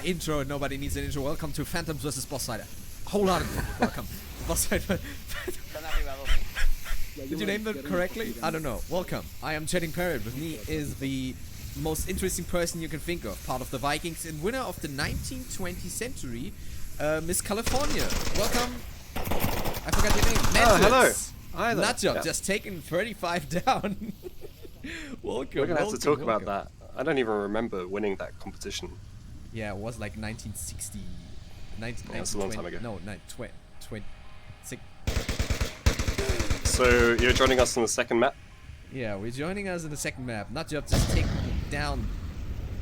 Intro. Nobody needs an intro. Welcome to Phantoms vs. BossFight. Hold on. Welcome. BossFight. Did you name them correctly? I don't know. Welcome. I am chatting Parrot. With me is the most interesting person you can think of. Part of the Vikings and winner of the 1920 century, Miss California. Welcome. I forgot your name. Mantis. Oh, hello. Hi there. Nutjob, just taking 35 down. Welcome. We're gonna have to talk about that. I don't even remember winning that competition. Yeah, it was like 1960. That's a long time ago. No, 26. So you're joining us on the second map? Yeah, we're joining us in the second map. Nutjob just taken down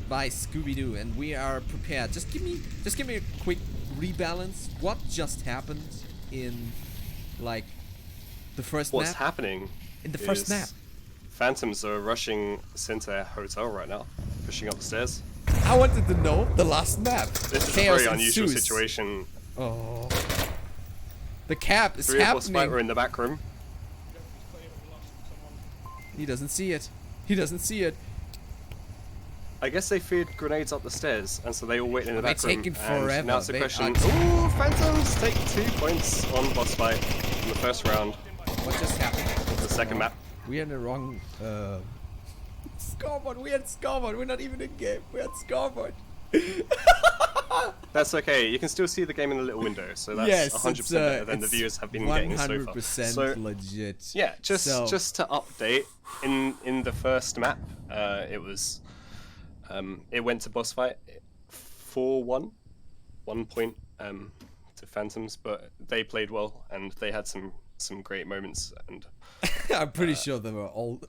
by Scooby-Doo, and we are prepared. Just give me a quick rebalance. What just happened in like the first map? What's happening? In the first map. Phantoms are rushing Center Hotel right now, pushing up the stairs. I wanted to know the last map. This is a very unusual situation. Oh. The cap is Three of happening. BossFight were in the back room. He doesn't see it. He doesn't see it. I guess they feared grenades up the stairs, and so they all waited in the back room. Taking forever. And now it's a question. Ooh, Phantoms take 2 points on BossFight in the first round. What just happened? The second map. We are in the wrong scoreboard. We had scoreboard. We're not even in game. We had scoreboard. That's okay. You can still see the game in the little window, so that's 100% better than the viewers have been getting so far. 100% legit. Yeah, just to update, in the first map, it went to BossFight 4-1, 1 point to Phantoms, but they played well and they had some great moments, and I'm pretty sure they were all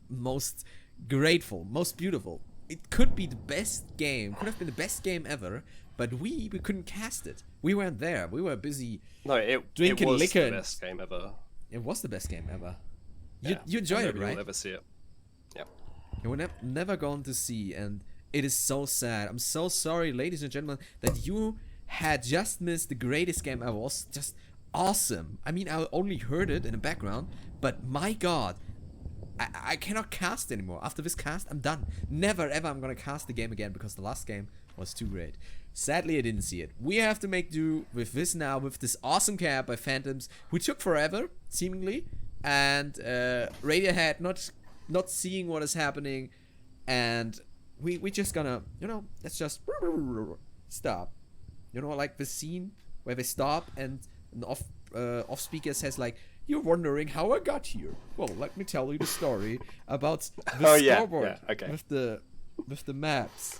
most grateful, most beautiful. It could be the best game, could have been the best game ever, but we couldn't cast it. We weren't there. We were busy drinking liquor. It was the best game ever. It was the best game ever. Yeah. You enjoyed it, right? You'll never see it. Yeah. You were never going to see, and it is so sad. I'm so sorry, ladies and gentlemen, that you had just missed the greatest game ever. It was just awesome. I mean, I only heard it in the background, but my god, I cannot cast anymore. After this cast, I'm done. Never ever I'm gonna cast the game again, because the last game was too great. Sadly, I didn't see it. We have to make do with this now, with this awesome cap by Phantoms, who took forever, seemingly, and Radiohead not seeing what is happening, and we just gonna, let's just stop. Like the scene where they stop and an off speaker says like, "You're wondering how I got here. Well, let me tell you the story about the scoreboard with the maps."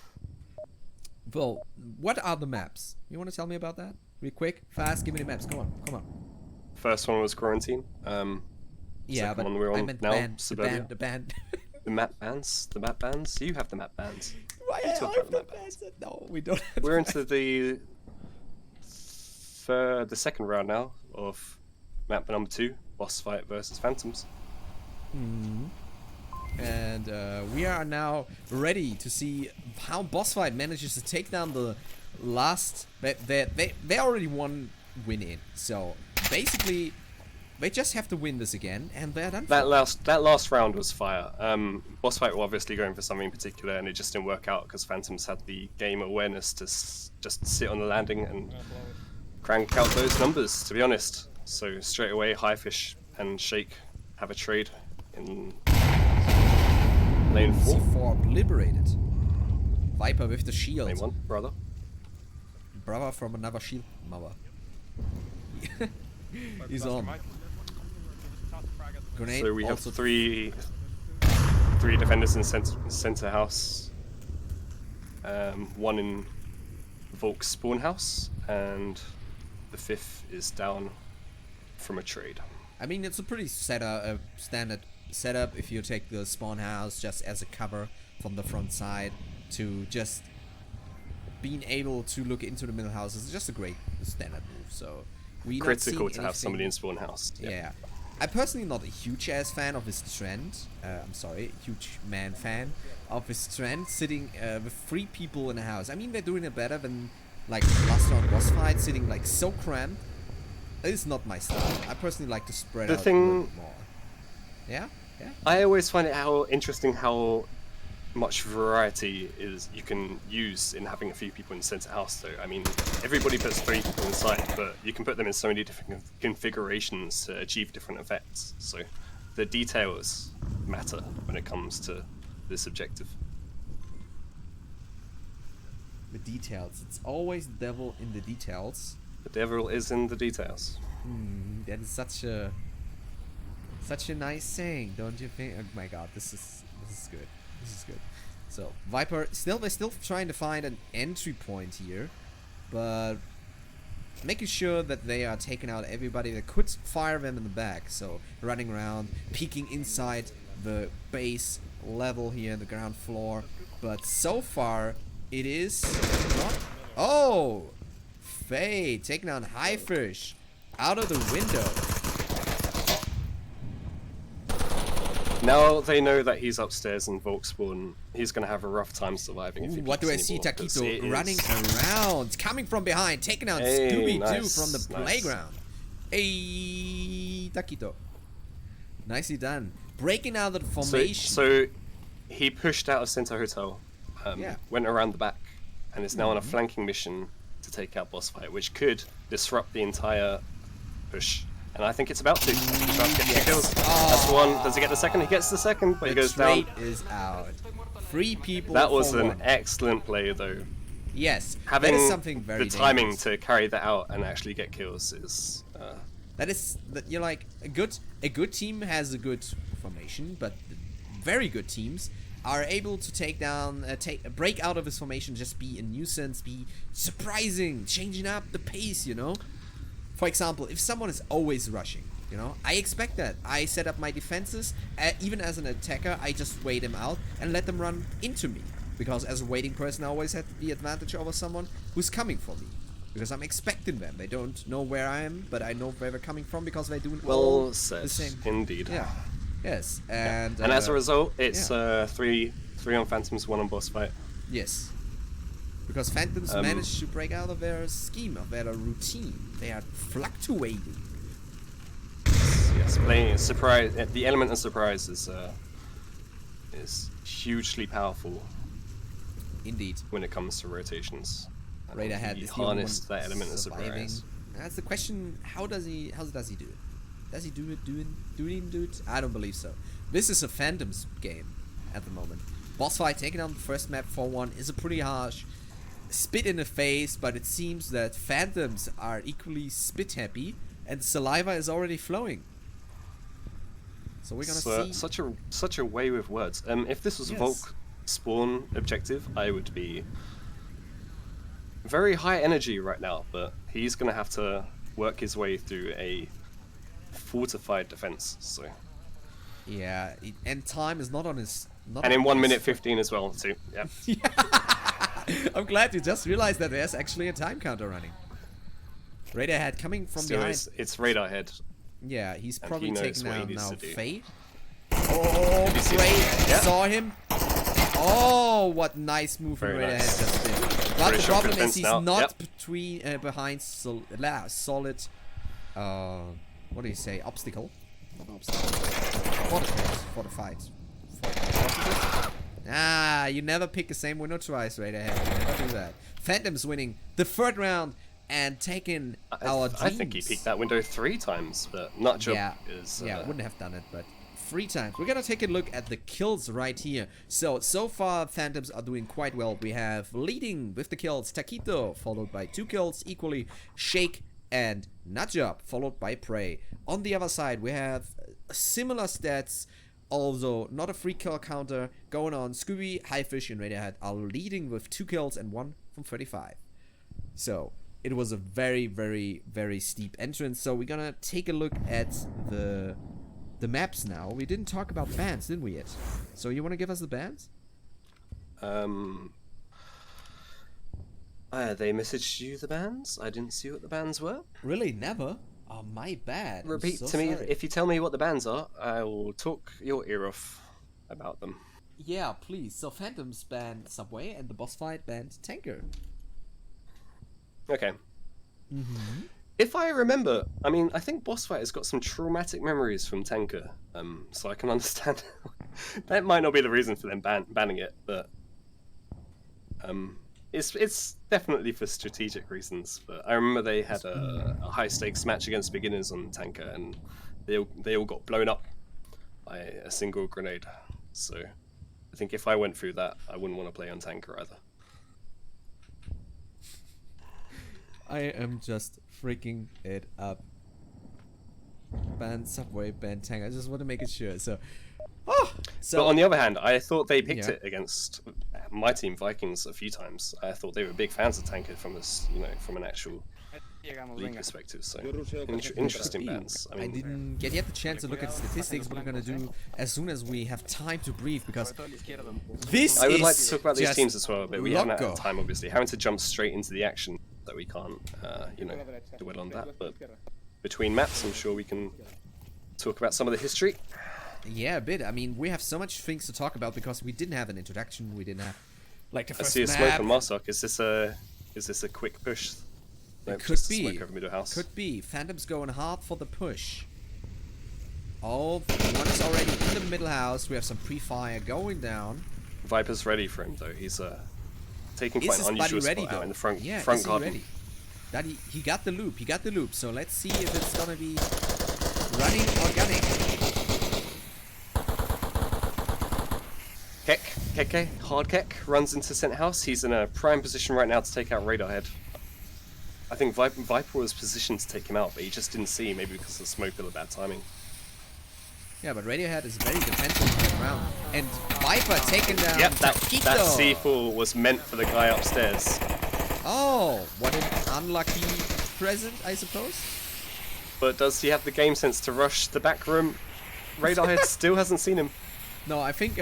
Well, what are the maps? You want to tell me about that? Real quick, fast, give me the maps. Come on. First one was Quarantine. Yeah, but I meant the band. The map bands. You have the map bands. Why you talk about the map bands? No, we don't. We're into the second round now of map number 2, BossFight versus Phantoms. And we are now ready to see how BossFight manages to take down the last. They already won win in, so basically they just have to win this again, and they're done. That last round was fire. BossFight were obviously going for something particular, and it just didn't work out because Phantoms had the game awareness to just sit on the landing and crank out those numbers, to be honest. So straight away, Highfish and Shake have a trade in lane 4. C4 liberated. Viper with the shield. Lane 1, brother. Brother from another shield mother. He's on. Grenade. So we have three defenders in center house. One in Volk's spawn house, and the 5th is down from a trade. I mean, it's a pretty standard setup if you take the spawn house just as a cover from the front side to just being able to look into the middle house is just a great standard move. So we critical to have somebody in spawn house. Yeah. I'm personally not a huge ass fan of this trend. I'm sorry, huge man fan of this trend, sitting with 3 people in a house. I mean, they're doing it better than like last round BossFight, sitting like so cramped. It is not my style. I personally like to spread out a little bit more. Yeah? I always find it interesting how much variety is you can use in having a few people in center house though. I mean, everybody puts 3 people inside, but you can put them in so many different configurations to achieve different effects. So the details matter when it comes to this objective. The details. It's always the devil in the details. The devil is in the details. That is such a nice saying, don't you think? Oh my god, this is good. This is good. So Viper, they're still trying to find an entry point here, but making sure that they are taking out everybody that could fire them in the back. So running around, peeking inside the base level here, the ground floor. But so far, it is not. Oh, Faye taking on Highfish out of the window. Now they know that he's upstairs in Volkswagen, he's going to have a rough time surviving. If he What do I see? Taquito running around, coming from behind, taking out Scooby-Doo from the playground. Hey, Taquito. Nicely done. Breaking out of the formation. So he pushed out of Center Hotel, went around the back, and is now on a flanking mission to take out BossFight, which could disrupt the entire push. And I think it's about to. He's about to get 2 kills. That's the one. Does he get the second? He gets the second, but he goes down. The is out. 3 people. That was an 1. excellent play, though. Yes, Having that is something very the timing dangerous. to carry that out and actually get kills is. That is that you're like a good team has a good formation, but very good teams are able to take down, break out of his formation, just be a nuisance, be surprising, changing up the pace, you know. For example, if someone is always rushing, you know, I expect that. I set up my defenses, even as an attacker, I just wait them out and let them run into me. Because as a waiting person, I always have the advantage over someone who's coming for me. Because I'm expecting them. They don't know where I am, but I know where they're coming from because they do all said, the same. Indeed. Yeah. Yes. And as a result, it's 3 on Phantoms, 1 on BossFight. Yes. Because Phantoms managed to break out of their scheme, of their routine. They are fluctuating. Yes, playing surprise. The element of surprise is hugely powerful. Indeed. When it comes to rotations. Radar had he harnessed that element of surprise. That's the question. How does he do it? Does he do it? I don't believe so. This is a Phantoms game at the moment. BossFight taking on the first map 4-1 is a pretty harsh spit in the face, but it seems that Phantoms are equally spit happy and saliva is already flowing. So we're gonna see such a way with words. If this was a Volk spawn objective, I would be very high energy right now, but he's gonna have to work his way through a fortified defense. So yeah, and time is not on his. And in 1 minute 15 as well too. Yeah. I'm glad you just realized that there's actually a time counter running. Radar head coming from behind. It's Radar head. Yeah, he's probably taking out now Faye. Oh, great! Yeah. Saw him. Oh, what nice move from Radar head just did. But the problem is he's not behind solid. What do you say? Obstacle. Not obstacle. Fortified. Ah, you never pick the same window twice, Radar head. You never do that. Phantom's winning the 3rd round and taking our dreams. I think he peeked that window 3 times, but not sure. Wouldn't have done it, but 3 times. We're gonna take a look at the kills right here. So far Phantoms are doing quite well. We have leading with the kills Taquito, followed by 2 kills equally Shake and Nutjob, followed by Prey. On the other side we have similar stats, although not a free kill counter going on. Scooby, Highfish and Radar head are leading with 2 kills and 1 from 35. So it was a very, very, very steep entrance. So we're gonna take a look at the maps now. We didn't talk about bans, didn't we yet? So you want to give us the bans? They messaged you the bans? I didn't see what the bans were. Really? Never? Oh, my bad. Repeat to me. If you tell me what the bans are, I will talk your ear off about them. Yeah, please. So Phantoms banned Subway and the BossFight banned Tanker. Okay. If I remember, I mean, I think BossFight has got some traumatic memories from Tanker, so I can understand. That might not be the reason for them banning it, but it's definitely for strategic reasons. But I remember they had a high stakes match against beginners on Tanker, and they all got blown up by a single grenade. So I think if I went through that, I wouldn't want to play on Tanker either. I am just freaking it up. Ban Subway, ban Tank. I just want to make it sure. So, but on the other hand, I thought they picked it against my team Vikings a few times. I thought they were big fans of Tanker from this, from an actual league perspective. So interesting bans. I didn't get yet the chance to look at the statistics. What we're gonna do as soon as we have time to breathe, because this I would is like to talk about these teams as well, but we haven't had time, obviously. Having to jump straight into the action, that we can't, dwell on that. But between maps, I'm sure we can talk about some of the history. Yeah, a bit. I mean, we have so much things to talk about because we didn't have an introduction. We didn't have like the first I see a map. smoke on Marsoc. Is this a quick push? No, It could be. Smoke over middle house. Could be. Phantom's going hard for the push. Oh, one is already in the middle house. We have some pre-fire going down. Viper's ready for him though. He's taking quite an unusual spot out in the front garden. Ready? Daddy, he got the loop. He got the loop. So let's see if it's gonna be running organic. Keke, hard Kek, runs into center house. He's in a prime position right now to take out Radarhead. I think Viper was positioned to take him out, but he just didn't see, maybe because of smoke or the bad timing. Yeah, but Radiohead is very defensive on the ground. And Viper taking down. Yep, that C4 was meant for the guy upstairs. Oh, what an unlucky present, I suppose. But does he have the game sense to rush the back room? Radarhead still hasn't seen him. No, I think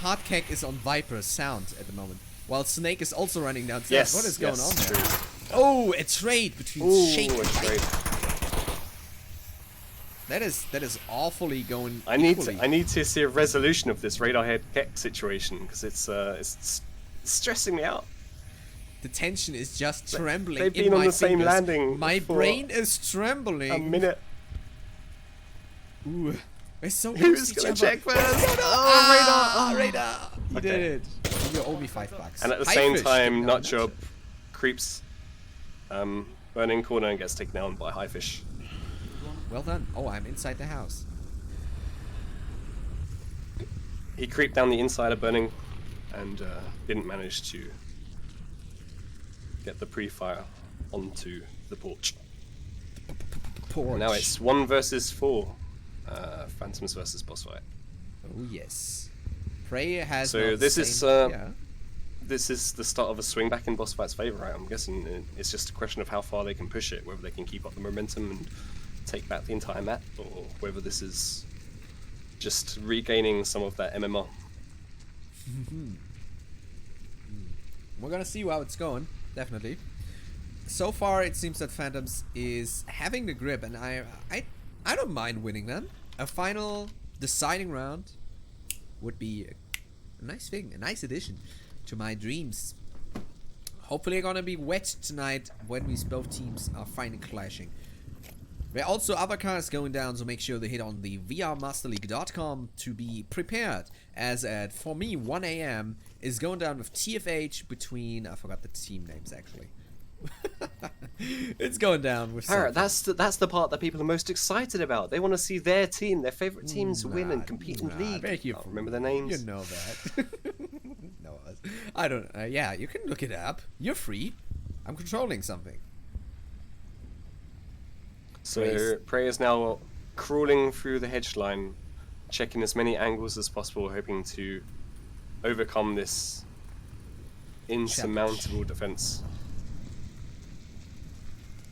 Hardcake is on Viper's sound at the moment, while Snake is also running downstairs. Yes, what is going on there? True. Oh, a trade between Shake and trade. That is awfully going. I need to see a resolution of this Radarhead Kek situation, because it's stressing me out. The tension is just trembling. They've been on the same landing. My brain is trembling. A minute. Ooh. We're so Who's gonna check first? Oh, Radar! You did it. You owe me $5. And at the same time, Nutjob creeps burning corner and gets taken down by Highfish. Well done. Oh, I'm inside the house. He creeped down the inside of burning and didn't manage to get the pre-fire onto the porch. Now it's 1 versus 4. Phantoms versus BossFight. Oh yes. Prey has. So this is the start of a swing back in BossFight's favor, right? I'm guessing it's just a question of how far they can push it, whether they can keep up the momentum and take back the entire map, or whether this is just regaining some of that MMR. We're gonna see how it's going, definitely. So far, it seems that Phantoms is having the grip, and I don't mind winning them. A final deciding round would be a nice thing, a nice addition to my dreams. Hopefully gonna be wet tonight when both teams are finally clashing. There are also other cards going down, so make sure to hit on the vrmasterleague.com to be prepared, as at, for me, 1 AM is going down with TFH between, I forgot the team names actually. It's going down with Parrot. That's the part that people are most excited about. They want to see their team, their favorite teams, win and compete in league. I can't remember their names. You know that. No, I don't. Yeah, you can look it up. You're free. I'm controlling something. So Prey is now crawling through the hedge line, checking as many angles as possible, hoping to overcome this insurmountable defense.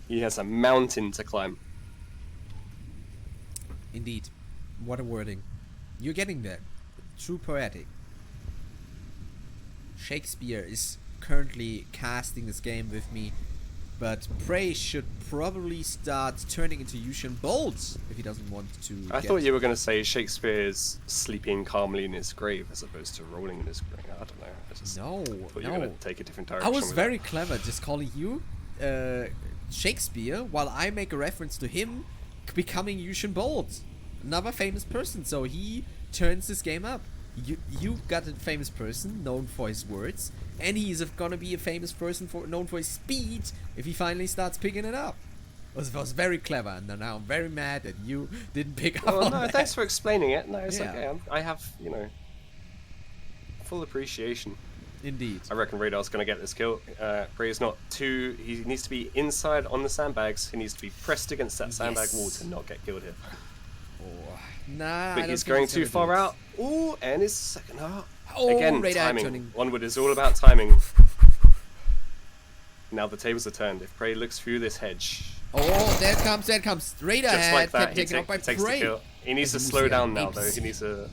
He has a mountain to climb. Indeed. What a wording. You're getting there. True poetic. Shakespeare is currently casting this game with me, but Prey should probably start turning into Usain Bolt if he doesn't want to. I thought you were going to say Shakespeare is sleeping calmly in his grave as opposed to rolling in his grave. I don't know. I just thought you were going to take a different direction. I was very clever, just calling you Shakespeare while I make a reference to him becoming Usain Bolt, another famous person. So he turns this game up. You got a famous person known for his words, and he's gonna be a famous person known for his speed if he finally starts picking it up. It was very clever, and now I'm very mad that you didn't pick up on that. Thanks for explaining it. No, it's okay. I have, full appreciation. Indeed. I reckon Radar's going to get this kill. Bray's not too... He needs to be inside on the sandbags. He needs to be pressed against that sandbag wall to not get killed here. Oh, nah, but he's going too far out. Ooh, and his second heart. Oh, again, Radar timing. turning. Onward is all about timing. Now the tables are turned. If Bray looks through this hedge... Oh, there it comes. Radar just like that, he taken out by takes the Bray. kill. He needs to slow down now, though. He needs to...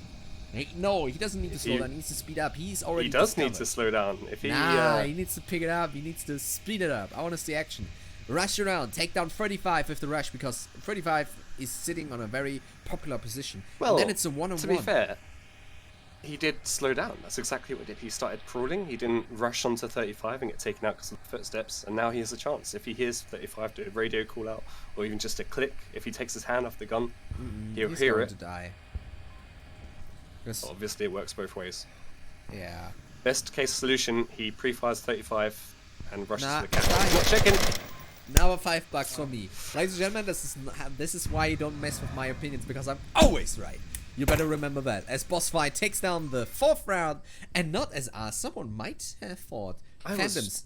No, he doesn't need to slow down. He needs to speed up. He's already. He does need to slow down. If he. He needs to pick it up. He needs to speed it up. I want to see action. Rush around. Take down 35 with the rush because 35 is sitting on a very popular position. Well, and then it's a one-on-one. To be fair, he did slow down. That's exactly what he did. He started crawling. He didn't rush onto 35 and get taken out because of the footsteps. And now he has a chance. If he hears 35 do a radio call out or even just a click, if he takes his hand off the gun, he'll hear it. To die. Obviously, it works both ways. Yeah. Best case solution: he pre-fires 35 and rushes to the cat. Die. Not checking. Now a $5 for me, ladies and gentlemen. This is why you don't mess with my opinions because I'm always right. You better remember that. As BossFight takes down the 4th round, and not as someone might have thought. Phantoms.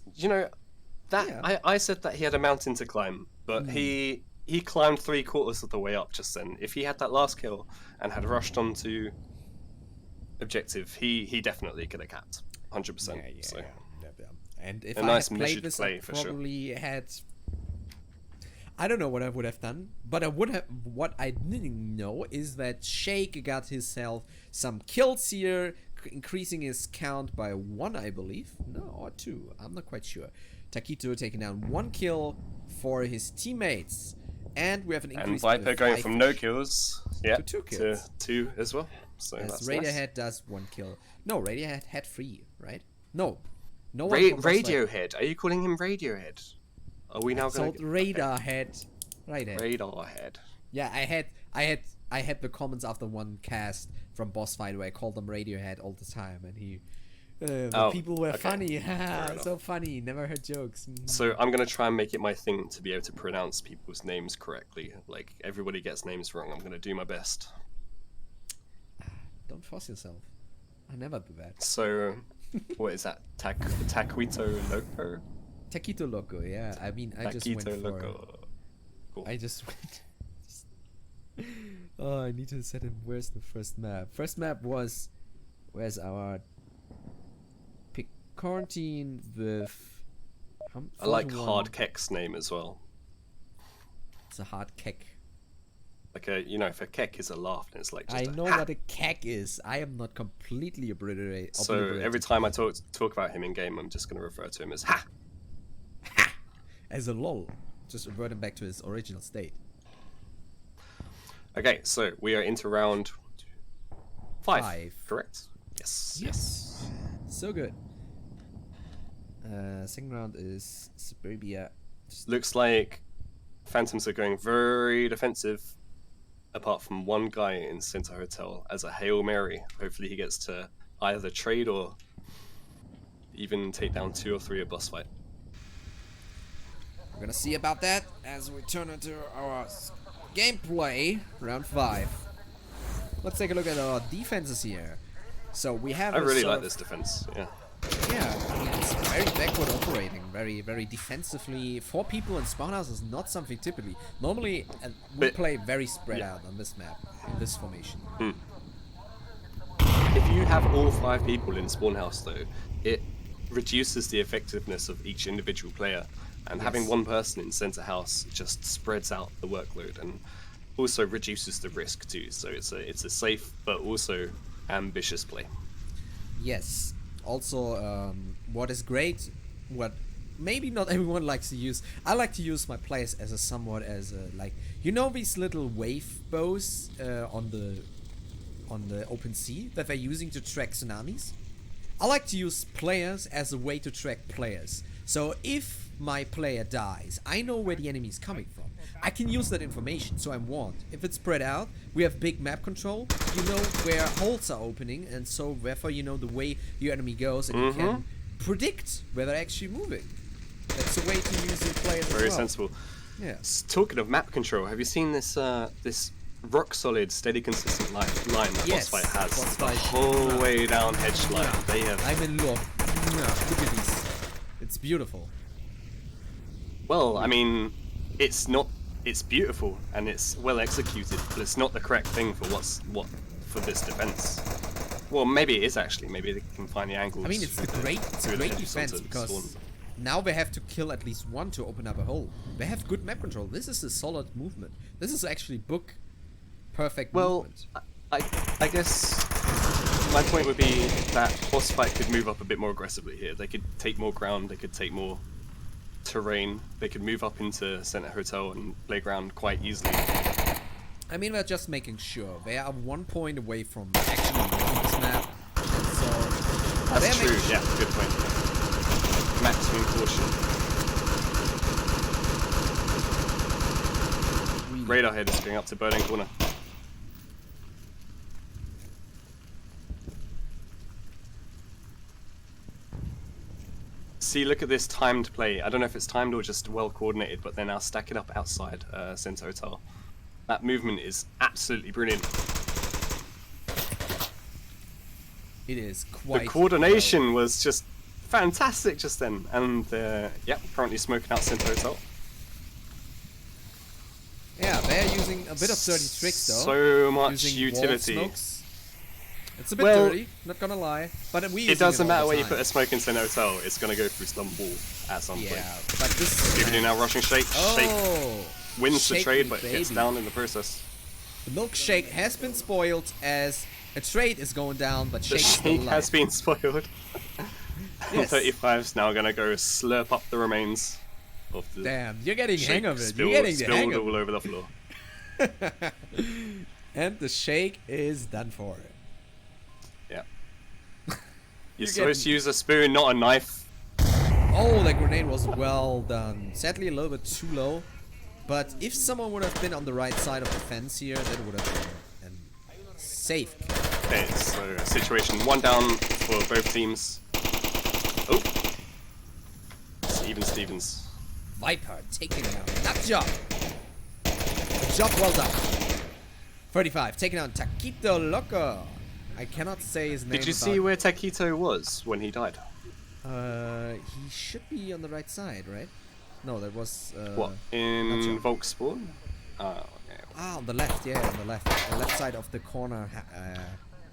I said that he had a mountain to climb, but he climbed 3/4 of the way up just then. If he had that last kill and had rushed onto objective, he definitely could have capped 100%. Yeah. And if a I nice had played this, I probably had. I don't know what I would have done, but I would have. What I didn't know is that Shake got himself some kills here, increasing his count by 1, I believe. No, or 2. I'm not quite sure. Taquito taking down 1 kill for his teammates, and we have an increase. And Viper going from no kills, to 2 kills. To 2 as well. So that's Radiohead does 1 kill. No, Radiohead had 3, right? No. Radiohead. Are you calling him Radiohead? Are we now going to Radarhead? Radarhead. Yeah, I had the comments after one cast from BossFight where I called them Radiohead all the time, and people were funny. So funny. Never heard jokes. So I'm gonna try and make it my thing to be able to pronounce people's names correctly. Like everybody gets names wrong. I'm gonna do my best. Don't force yourself. I never do that. So, what is that? Taquito Loco? Taquito Loco, yeah. I mean, I just went for... Loco. Cool. I just went... Oh, I need to set him... Where's the first map? First map was... Where's our... Quarantine with... I like Hard Kek's name as well. It's a Hard Kek. Like if a kek is a laugh, and it's like just I know what a kek is. I am not completely obliterated. So every time I talk about him in game, I'm just going to refer to him as ha. Ha! As a lol. Just revert him back to his original state. Okay, so we are into round 5. Correct? Yes. So good. Second round is Suburbia. Looks like Phantoms are going very defensive. Apart from one guy in Center Hotel as a Hail Mary. Hopefully he gets to either trade or even take down 2 or 3 at BossFight. We're gonna see about that as we turn into our gameplay, round 5. Let's take a look at our defenses here. So we have. I really like this defense. Yeah. Yeah, I mean, it's very backward operating, very, very defensively. 4 people in spawn house is not something typically. Normally, we play very spread out on this map, in this formation. If you have all 5 people in spawn house, though, it reduces the effectiveness of each individual player, and having one person in center house just spreads out the workload and also reduces the risk too. So it's a safe but also ambitious play. Yes. Also, what is great, what maybe not everyone likes to use, I like to use my players as these little wave bows on the open sea that they're using to track tsunamis. I like to use players as a way to track players. So if my player dies, I know where the enemy is coming from. I can use that information, so I'm warned. If it's spread out, we have big map control, you know where holes are opening, and so therefore you know the way your enemy goes, and you can predict where they're actually moving. That's a way to use your players as well. Very sensible. Yeah. Talking of map control, have you seen this this rock solid, steady, consistent line that Yes, BossFight has BossFight. the whole way down hedge line? They have. I'm in love. Look at these. It's beautiful. Well, I mean, it's not. It's beautiful and it's well executed, but it's not the correct thing for for this defense. Well, maybe it is actually. Maybe they can find the angles. I mean, it's a great defense because spawn. now they have to kill at least one to open up a hole. They have good map control. This is a solid movement. This is actually book perfect movement. I guess my point would be that BossFight could move up a bit more aggressively here. They could take more ground. They could take more terrain. They could move up into Center Hotel and playground quite easily. I mean, we're just making sure they are 1 point away from actually winning this map. So that's true. Yeah, good point. Maximum caution. Radar head is going up to Burning Corner. See, look at this timed play. I don't know if it's timed or just well coordinated, but they're now stacking up outside Center Hotel. That movement is absolutely brilliant. It is quite. The coordination was just fantastic just then, and yeah, currently smoking out Center Hotel. Yeah, they're using a bit of dirty tricks though. So much using utility. wall smokes. It's a bit dirty, not gonna lie, but it doesn't matter where you put a smoke in Center Hotel, it's gonna go through some wall at some point. Yeah, but this. Giving now rushing shake. Shake wins the trade, but baby. gets down in the process. The milkshake has been spoiled as a trade is going down, but The Shake is still shake alive. has been spoiled. Yes. 35's now gonna go slurp up the remains of the. Damn, you're getting shake hang of it. spilled, You're getting the hang spilled of all over the floor. it. And the shake is done for. Yeah. You're supposed to use a spoon, not a knife. Oh, that grenade was well done. Sadly, a little bit too low. But if someone would have been on the right side of the fence here, that would have been a safe kill. Okay, so situation 1 down for both teams. Oh. It's even Stevens. Viper taking him out. Nut job. A job well done. 35 taking out Taquito Loco. I cannot say his name. Did you see where Taquito was when he died? He should be on the right side, right? No, that was What, in Volkspawn? Okay. Ah, on the left, yeah, on the left side of the corner.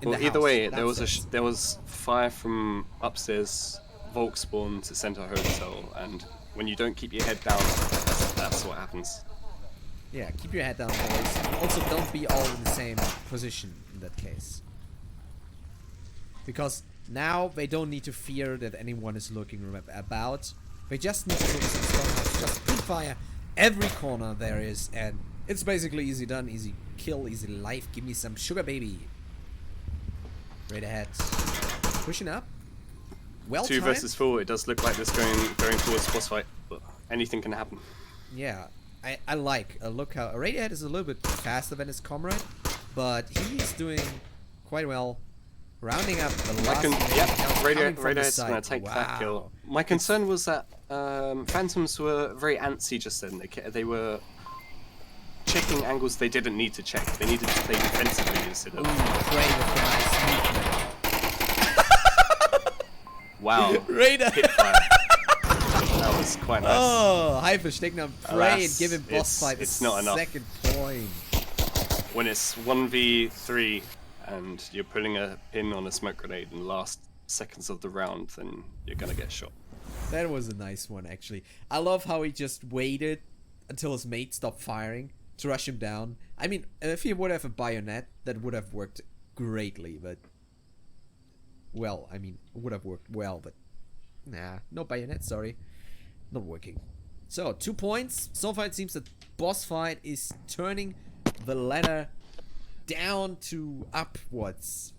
In Well, the either house, way, there was downstairs. there was fire from upstairs Volkspawn to Center Hotel, and when you don't keep your head down, that's what happens. Yeah, keep your head down, boys. Also, don't be all in the same position in that case. Because now they don't need to fear that anyone is looking about. They just need to focus on strongholds. Just fire every corner there is, and it's basically easy done, easy kill, easy life. Give me some sugar, baby. Right ahead. Pushing up. Well 2 timed. versus 4. It does look like this going towards BossFight, but anything can happen. Yeah, I like. Look how Radiohead is a little bit faster than his comrade, but he's doing quite well. Rounding up the last. Radiohead's gonna take that kill. My concern was that Phantoms were very antsy just then. They were checking angles they didn't need to check. They needed to play defensively instead of. Wow. Radiohead. Hit fire. That was quite nice. Oh, Haifisch taking down Prey and giving BossFight it's the not enough. second point. When it's 1v3 and you're putting a pin on a smoke grenade in the last seconds of the round, then you're gonna get shot. That was a nice one, actually. I love how he just waited until his mate stopped firing to rush him down. I mean, if he would have a bayonet, that would have worked greatly, but... Well, I mean, it would have worked well, but... Nah, no bayonet, sorry. Not working. So, 2 points. So far it seems that BossFight is turning the ladder down to upwards.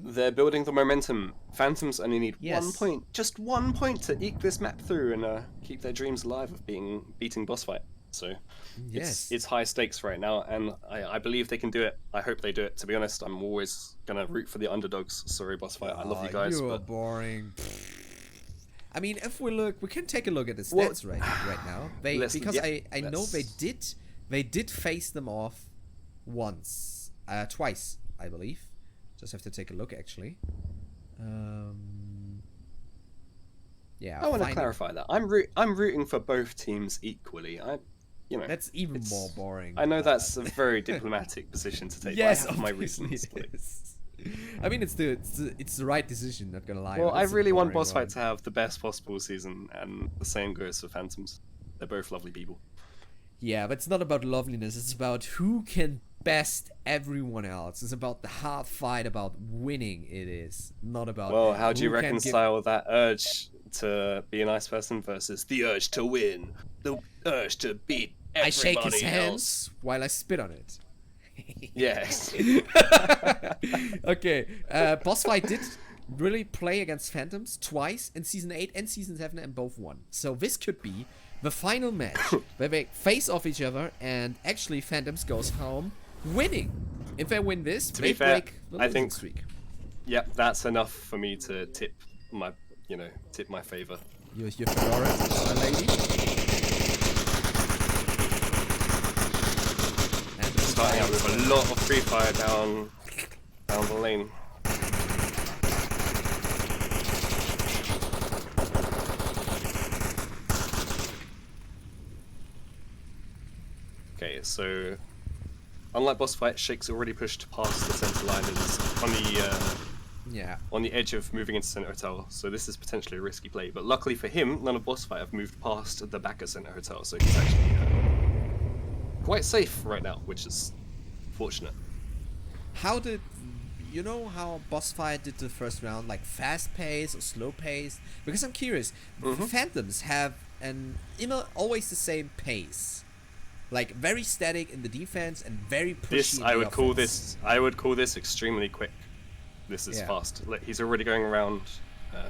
They're building the momentum. Phantoms only need Yes. 1 point, just 1 point to eke this map through and keep their dreams alive of beating BossFight. So Yes. it's high stakes right now, and I believe they can do it. I hope they do it. To be honest, I'm always gonna root for the underdogs. Sorry, BossFight, I love you guys, You're but boring. I mean, if we look, we can take a look at the stats right now. I know they did face them off once, twice, I believe. Just have to take a look actually. Yeah. I want to clarify that I'm rooting for both teams equally. That's even more boring. I know that's a very diplomatic position to take. Yes, but I have my obviously reasons. it is. I mean, it's the right decision. Not gonna lie. Well, but I it's a really want boring BossFight one. to have the best possible season, and the same goes for Phantoms. They're both lovely people. Yeah, but it's not about loveliness. It's about who can best everyone else. It's about the hard fight, about winning. It is not about. Well, how do you who can reconcile that urge to be a nice person versus the urge to win, the urge to beat everybody I shake his else? hands while I spit on it. Yes. Okay, BossFight did really play against Phantoms twice in Season 8 and Season 7 and both won. So this could be the final match where they face off each other and actually Phantoms goes home winning. If they win this, To they be fair, break the I losing think- streak. Yep, that's enough for me to tip my favor. Your Parrot, lady. And Starting out with a lot of free fire down the lane. Okay, so unlike BossFight, Shake's already pushed past the center line and is on the edge of moving into center hotel. So this is potentially a risky play, but luckily for him, none of BossFight have moved past the back of center hotel, so he's actually quite safe right now, which is fortunate. How did you know how BossFight did the first round, like fast pace or slow pace? Because I'm curious. Phantoms have always the same pace, like very static in the defense and very pushy. I would call this extremely quick. This is fast. He's already going around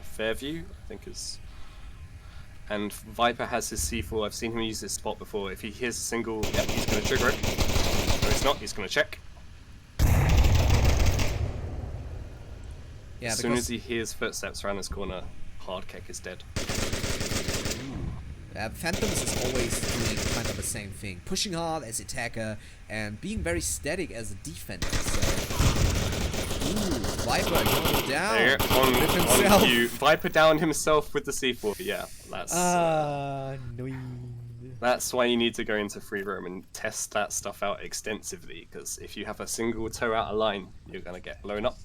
Fairview, I think is. And Viper has his C4. I've seen him use this spot before. If he hears a single, he's going to trigger it. No, he's not. He's going to check. Yeah, as soon as he hears footsteps around this corner, hard kick is dead. Phantoms is always doing kind of the same thing, pushing hard as attacker and being very static as a defender. So, Viper going down There, with himself. on you. Viper down himself with the C4. Yeah, that's that's why you need to go into free roam and test that stuff out extensively. Because if you have a single toe out of line, you're gonna get blown up.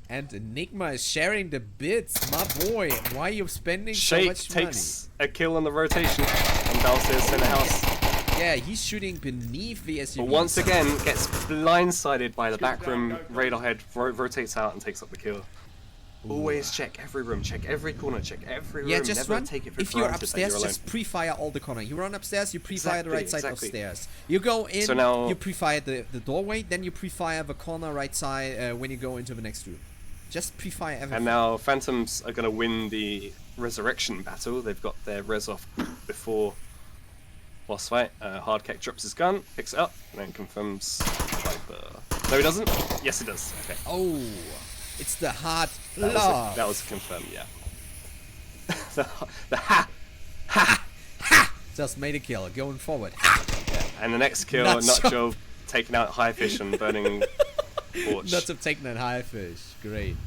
And Enigma is sharing the bits, my boy. Why are you spending so Shake much takes a kill on the rotation and downstairs center house. money? Yeah, he's shooting beneath the SUV. But once again, gets blindsided by the backroom radar head, rotates out and takes up the kill. Always check every room, check every corner, check every room. Yeah, just Never run. take it for If you're granted that upstairs, you're alone. just pre-fire all the corner. You run upstairs, you pre-fire the right side Exactly. of stairs. You go in, So now- you pre-fire the doorway, then you pre-fire the corner right side when you go into the next room. Just pre-fire everything. And now Phantoms are going to win the resurrection battle. They've got their res off before BossFight. Hardcake drops his gun, picks it up, and then confirms Viper. No, he doesn't. Yes, he does. Okay. Oh, it's the hard That love. was confirmed. Yeah. the Just made a kill, going forward. and the next kill, Nutjob taking out High Fish and burning Porch. Nuts have taken that high fish. Great.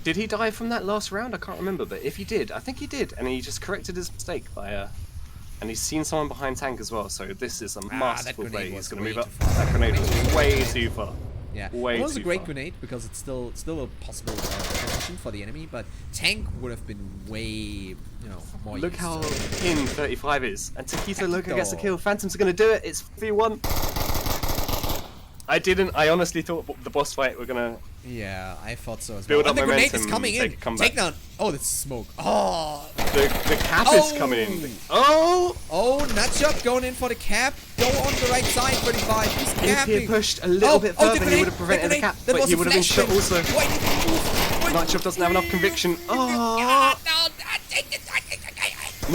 Did he die from that last round? I can't remember, but if he did, I think he did, and he just corrected his mistake by and he's seen someone behind tank as well. So this is a masterful that play. grenade He's was going to way move up. too far. That grenade was way too far. Yeah, Way it was a too great far. grenade because it's still a possible position for the enemy, but tank would have been way more. Look used how to. in 35 is, and Taquito Loco Taquito. gets a kill. Phantoms are going to do it. It's 3-1. I didn't. I honestly thought the boss fight were gonna. Yeah, I thought so as Build well. up And the grenade momentum, is coming in. take a comeback. Take down. Oh, that's smoke. Oh. The cap is coming in. Oh. Oh, Nutshot going in for the cap. Go on the right side, 35. He's If he capping. had pushed a little bit further, he would have prevented the cap, That but was he a would have been flash shot also. Why did he move? Nutshot doesn't have enough conviction. Oh. No.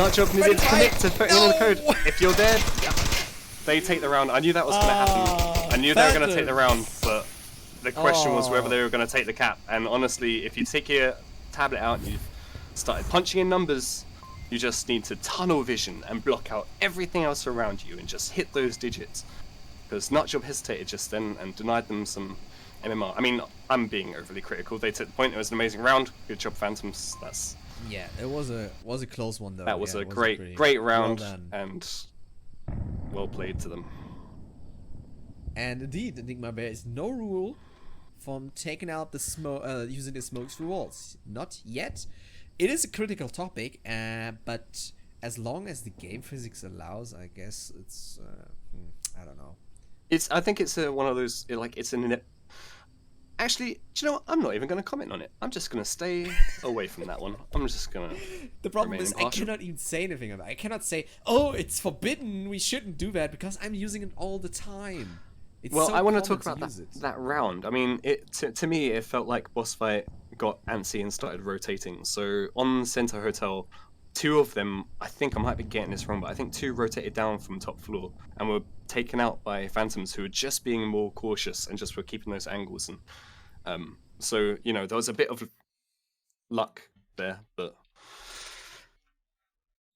Nutshot needed to commit to putting in the code. No. If you're dead, they take the round. I knew that was going to happen. I knew they were going to take the round, but the question was whether they were going to take the cap. And honestly, if you take your tablet out and you've started punching in numbers, you just need to tunnel vision and block out everything else around you and just hit those digits. Because Nutshot hesitated just then and denied them some MMR. I mean, I'm being overly critical. They took the point. It was an amazing round. Good job, Phantoms. Yeah, it was a close one though. That was yeah, a it great round, well done. and well played to them. And indeed, Enigma Bear is no rule from taking out the smoke, using the smokes for walls. Not yet. It is a critical topic, but as long as the game physics allows, I guess it's. I don't know. I think it's one of those it's an. Actually, do you know what? I'm not even going to comment on it. I'm just going to stay away from that one. I'm just going to. The problem is I cannot even say anything about it. I cannot say, oh, it's forbidden, we shouldn't do that, because I'm using it all the time. It's well, so I want to common talk about use it. that round. I mean, to me, it felt like BossFight got antsy and started rotating. So on Center Hotel, two of them, I think I might be getting this wrong, but I think two rotated down from top floor and were taken out by Phantoms who were just being more cautious and just were keeping those angles. And so, there was a bit of luck there, but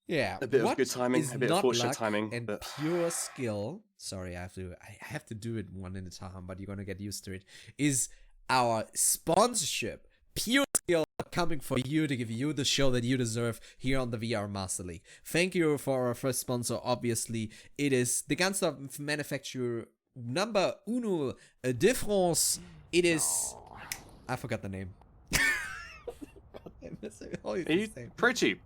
yeah, a bit of good timing, a bit of fortunate timing, and but pure skill. Sorry, I have to do it one at a time, but you're gonna get used to it. Is our sponsorship pure skill coming for you to give you the show that you deserve here on the VR Master League? Thank you for our first sponsor. Obviously, it is the Gunstuff manufacturer number uno de France. It is. I forgot the name. ProTube.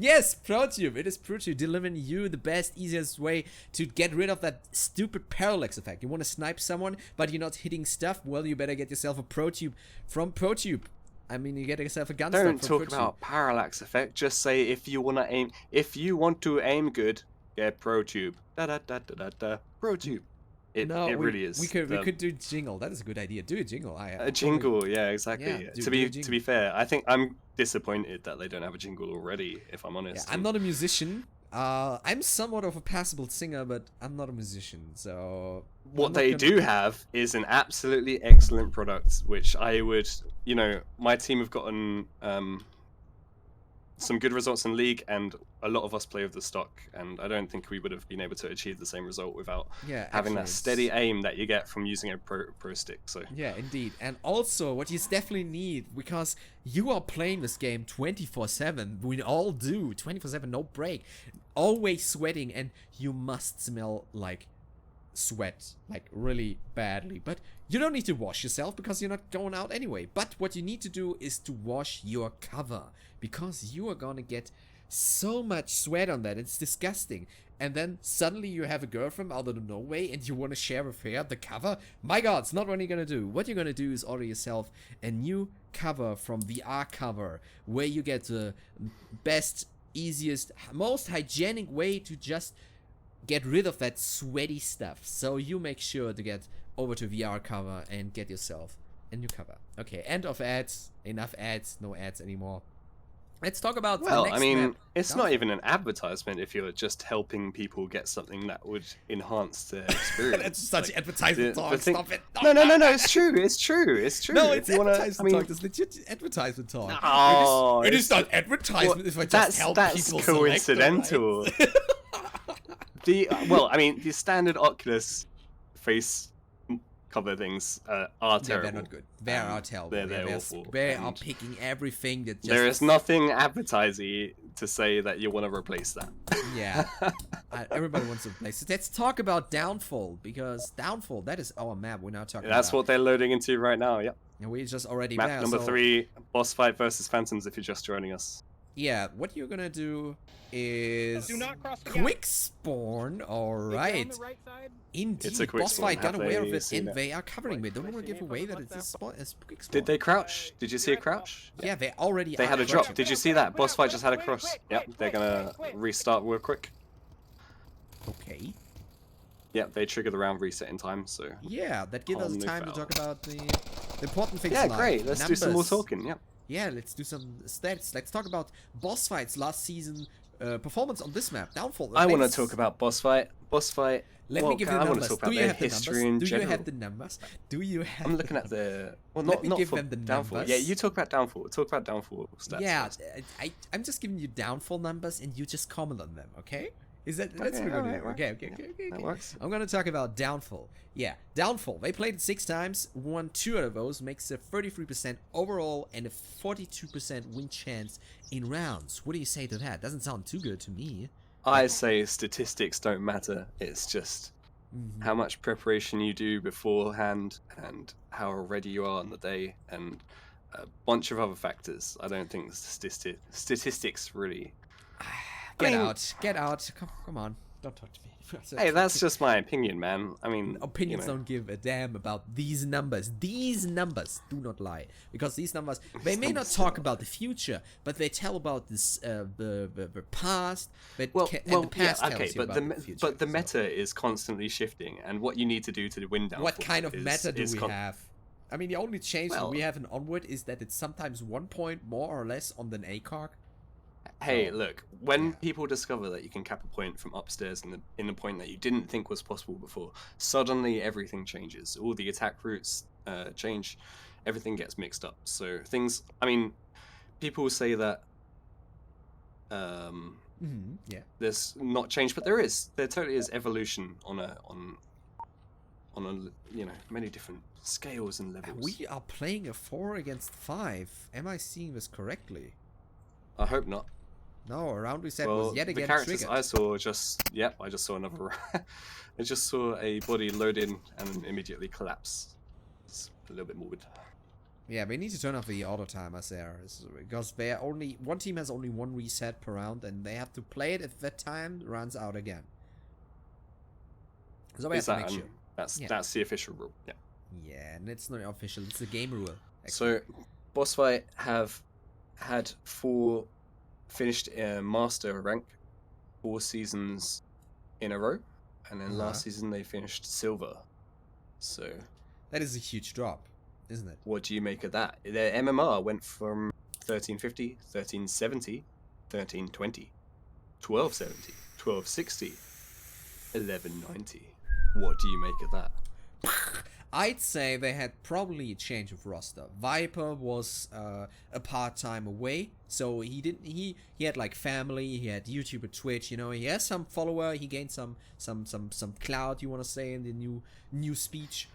Yes, ProTube. It is ProTube delivering you the best, easiest way to get rid of that stupid parallax effect. You want to snipe someone, but you're not hitting stuff? Well, you better get yourself a ProTube from ProTube. I mean, you get yourself a gun. Don't talk about parallax effect. Just say if you want to aim good, get ProTube. ProTube. It really is. We could do jingle. That is a good idea. Do a jingle. A jingle, yeah, exactly. Yeah, to be fair, I think I'm disappointed that they don't have a jingle already. If I'm honest. Yeah, I'm not a musician. I'm somewhat of a passable singer, but I'm not a musician. So what they do have is an absolutely excellent product, which I would, my team have gotten some good results in League, and a lot of us play with the stock, and I don't think we would have been able to achieve the same result without having that steady aim that you get from using a pro stick. So yeah, indeed. And also what you definitely need, because you are playing this game 24/7, we all do, 24/7, no break, always sweating, and you must smell like sweat, like really badly. But you don't need to wash yourself because you're not going out anyway. But what you need to do is to wash your cover, because you are gonna get so much sweat on that. It's disgusting. And then suddenly you have a girlfriend out of nowhere and you want to share with her the cover. My god, it's not what you're gonna do. What you're gonna do is order yourself a new cover from VR Cover, where you get the best, easiest, most hygienic way to just get rid of that sweaty stuff. So you make sure to get over to VR Cover and get yourself a new cover. Okay, end of ads. Enough ads. No ads anymore. Let's talk about the next map. It's not even an advertisement if you're just helping people get something that would enhance their experience. That's such advertisement talk. Stop it. No, it's true. It's true. No, it's advertisement talk. It's legit advertisement talk. No, it is not advertisement if I just help people. That's coincidental. The standard Oculus face cover things are terrible. They're not good. They are terrible. They're awful. They are picking everything that just... There is nothing advertising to say that you want to replace that. Yeah. Everybody wants to replace it. Let's talk about Downfall, because Downfall, that is our map we're now talking about. That's what they're loading into right now, yep. And we just already map number 3, boss fight versus Phantoms if you're just joining us. yeah, what you're gonna do is Do not cross the quick spawn. All gap. right. On the right side. Indeed, It's a quick spawn. BossFight got Have aware of they it, seen and it? they are covering me. Don't want to give away that it's a quick spawn. Did they crouch? Did you see a crouch? Yeah, they already. They are had a drop. crouching. Did you see that? BossFight just had a Quick, cross. quick, Yep, quick, they're gonna quick, quick. restart real quick. Okay. Yep, they trigger the round reset in time, so. Yeah, that gives us On the time to foul. talk about the important things. Yeah, like great. Let's do some more numbers. talking. Yep. Yeah, let's do some stats. Let's talk about BossFight's last season performance on this map. Downfall. I want to Let's- talk about BossFight. BossFight. Let well, me give you I want numbers. to talk Do about you their have the history numbers? in Do general. you have the numbers? Do you have? I'm looking at the. Well, Let not me not give for them the downfall. numbers. Yeah, you talk about downfall. Talk about downfall stats. Yeah, first. I'm just giving you downfall numbers and you just comment on them, okay? Is that that's Okay, what we're gonna alright, do? right. Okay. That works. I'm gonna talk about downfall. Yeah, downfall. They played it 6 times, won 2 out of those, makes a 33% overall and a 42% win chance in rounds. What do you say to that? Doesn't sound too good to me. I say statistics don't matter. It's just Mhm. how much preparation you do beforehand and how ready you are on the day and a bunch of other factors. I don't think statistics really. Get mean- out, get out. Come on, don't talk to me. Hey, that's just my opinion, man. I mean, Opinions you know, don't give a damn about these numbers. These numbers do not lie, because these numbers, they may not numbers talk don't about the future, but they tell about this the past. But Well, and the past yeah, tells okay, you but about the future. but the so. meta is constantly shifting, and what you need to do to win down. What kind of meta do we have? I mean, the only change that we have in Onward is that it's sometimes 1 point more or less on the ACOG. Hey, Oh, look, when yeah. people discover that you can cap a point from upstairs in the point that you didn't think was possible before, suddenly everything changes. All the attack routes change, everything gets mixed up. So things, I mean, people say that Yeah. there's not change, but there is. There totally is evolution on a you know, many different scales and levels. We are playing a 4 against 5. Am I seeing this correctly? I hope not. No, a round reset Well, was yet the again characters triggered. I saw just, yep, I just saw another. I just saw a body load in and immediately collapse. It's a little bit morbid. Yeah, we need to turn off the auto timers there, because they are only one team has only 1 reset per round, and they have to play it if that time runs out again. So we have Is to that make sure. that's the official rule? Yeah. Yeah, and it's not official; it's the game rule. So, BossFight have had finished master rank 4 seasons in a row, and then last season they finished silver. So, that is a huge drop, isn't it? what do you make of that? Their MMR went from 1350, 1370, 1320, 1270, 1260, 1190. What do you make of that? I'd say they had probably a change of roster. Viper was a part-time away, so he didn't. He had like family. He had YouTube or Twitch. You know, he has some follower. He gained some clout. You want to say in the new speech,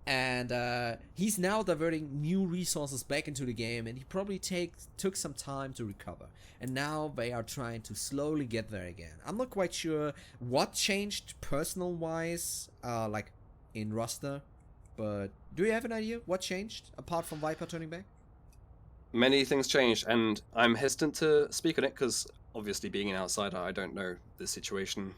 and he's now diverting new resources back into the game. And he probably took some time to recover. And now they are trying to slowly get there again. I'm not quite sure what changed personal-wise, like in roster. But do you have an idea what changed apart from Viper turning back? Many things changed, and I'm hesitant to speak on it because obviously being an outsider, I don't know the situation.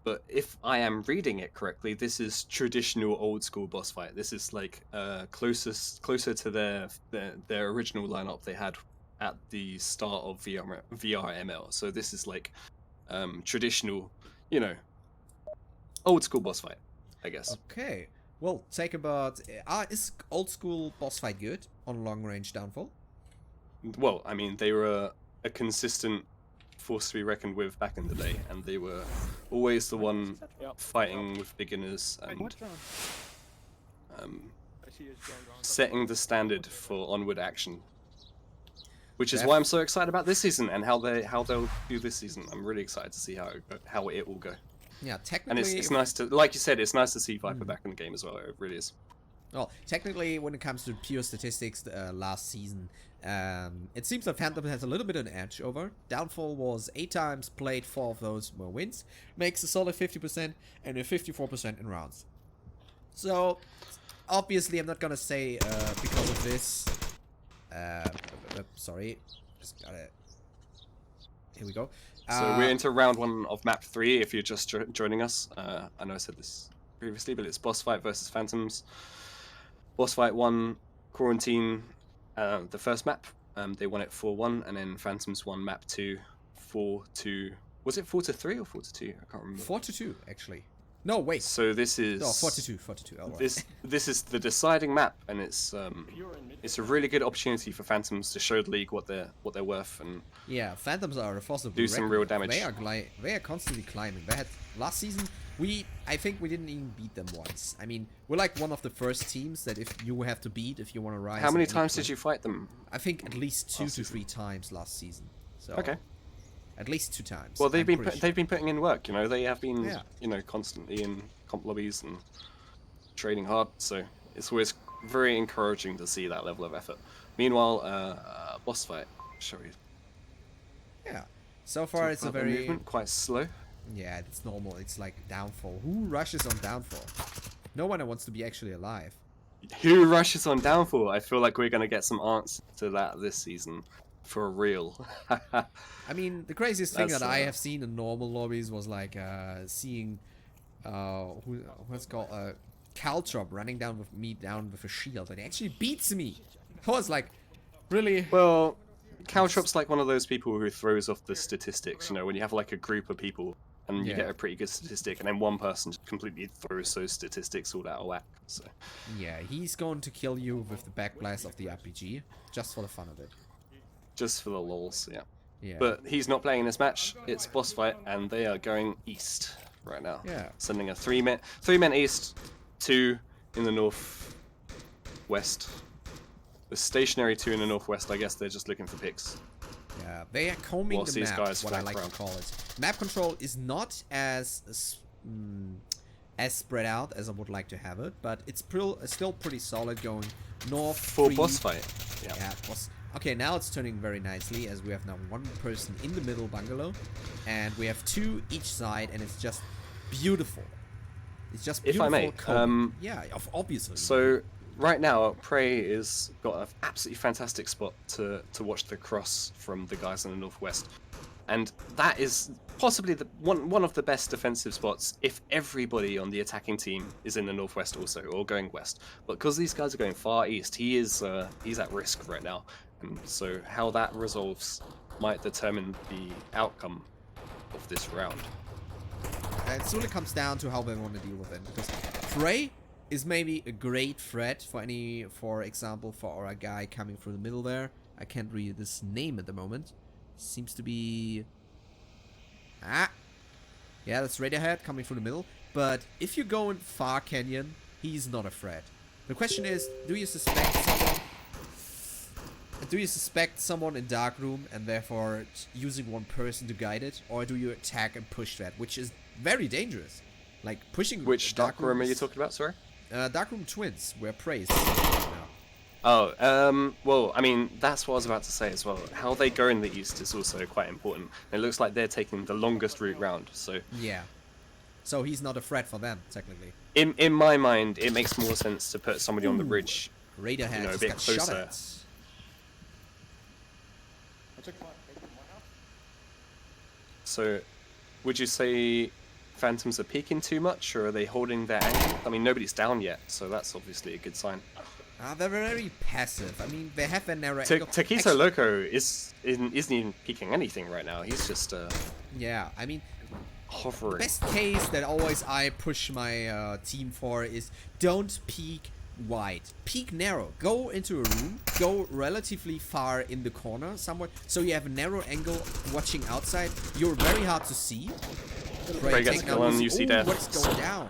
But if I am reading it correctly, this is traditional old school boss fight. This is like closer to their original lineup they had at the start of VRML. So this is like traditional, you know, old school boss fight, I guess. Okay. Well, take about... is old school boss fight good on long range downfall? Well, I mean, they were a consistent force to be reckoned with back in the day, and they were always the one fighting with beginners and setting the standard for onward action. Which is why I'm so excited about this season and how they'll do this season. I'm really excited to see how it will go. Yeah, technically... And it's nice to, like you said, it's nice to see Viper back in the game as well. It really is. Well, technically, when it comes to pure statistics, last season, it seems that Phantom has a little bit of an edge over. Downfall was 8 times played, 4 of those were wins. Makes a solid 50% and a 54% in rounds. So, obviously, I'm not gonna say because of this... sorry, just gotta Here we go. So we're into round 1 of map 3. If you're just joining us, I know I said this previously, but it's boss fight versus Phantoms. Boss fight won Quarantine the first map. They won it 4-1, and then Phantoms won map 2 4-2. Was it 4-3 or 4-2? I can't remember. 4-2 actually. No, wait. So this is 4-2. Oh, right. This is the deciding map, and it's a really good opportunity for Phantoms to show the league what they're worth, and Yeah, Phantoms are a force of do some real damage. They are constantly climbing. They had last season. I think we didn't even beat them once. I mean, we're like one of the first teams that if you have to beat if you want to rise. How many times did you fight them? I think at least 2 to 3 times last season. So Okay. At least 2 times. Well, they've been putting in work. You know, they have been Yeah. constantly in comp lobbies and training hard. So it's always very encouraging to see that level of effort. Meanwhile, boss fight. Shall we? Yeah. So far, talk it's a about the very movement quite slow. Yeah, it's normal. It's like downfall. Who rushes on downfall? No one wants to be actually alive. Who rushes on downfall? I feel like we're gonna get some answers to that this season, for real. I mean, the craziest thing That's, that I have seen in normal lobbies was like seeing what's called Caltrop running down with me with a shield, and he actually beats me. I was like, really? Well, Caltrop's like one of those people who throws off the statistics. You know, when you have like a group of people and you Yeah. get a pretty good statistic, and then one person just completely throws those statistics all out of whack. So Yeah, he's going to kill you with the backblast of the RPG, just for the fun of it. just for the lols, yeah. Yeah. But he's not playing this match. It's boss fight, and they are going east right now. Yeah. Sending a three men east, 2 in the northwest. The stationary 2 in the northwest. I guess they're just looking for picks. Yeah, they are combing Whilst the these map, guys what I flank like around. to call it. Map control is not as spread out as I would like to have it, but it's still pretty solid going north. For 3. boss fight. Yeah. Yeah, okay, now it's turning very nicely as we have now 1 person in the middle bungalow, and we have 2 each side, and it's just beautiful. It's just If I beautiful. may, combing. Yeah, obviously. So right now, Prey has got an absolutely fantastic spot to watch the cross from the guys in the northwest, and that is possibly the one of the best defensive spots if everybody on the attacking team is in the northwest also, or going west. But because these guys are going far east, he's at risk right now, and so how that resolves might determine the outcome of this round. It solely comes down to how they want to deal with it, because Prey is maybe a great threat for example, for a guy coming through the middle there. I can't read this name at the moment. Seems to be... Yeah, that's Radiohead coming through the middle. But if you go in Far Canyon, he's not a threat. The question is, do you suspect someone in Dark Room and therefore using 1 person to guide it? Or do you attack and push that, which is very dangerous? Like pushing... Which dark room are you talking about, sorry? Dark Room Twins, where Prey is now. Oh, well, I mean, that's what I was about to say as well. How they go in the east is also quite important. It looks like they're taking the longest route round, so... Yeah. So he's not a threat for them, technically. In my mind, it makes more sense to put somebody on the ridge, Radiohead a just bit got shot closer. at. So, would you say Phantoms are peeking too much, or are they holding their angle? I mean, nobody's down yet, so that's obviously a good sign. They're very passive. I mean, they have their narrow angle. Taquito Loco isn't even peeking anything right now. He's just Yeah, I mean, hovering. best case that always I push my team for is don't peek wide. Peek narrow. Go into a room. Go relatively far in the corner somewhere. So you have a narrow angle watching outside. You're very hard to see. Prey gets kill on UC death. What's going down?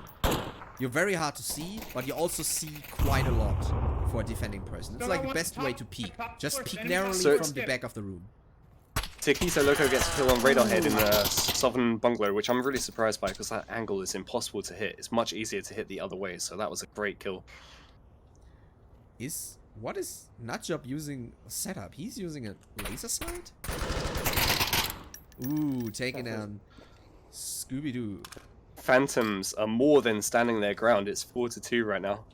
You're very hard to see, but you also see quite a lot for a defending person. It's like the best way to peek. Just peek narrowly from the back of the room. Taquito Loco gets a kill on Radarhead in the southern bungalow, which I'm really surprised by because that angle is impossible to hit. It's much easier to hit the other way, so that was a great kill. What is Nutjob using setup? He's using a laser sight? Ooh, taking down Scooby-Doo. Phantoms are more than standing their ground. It's 4-2 right now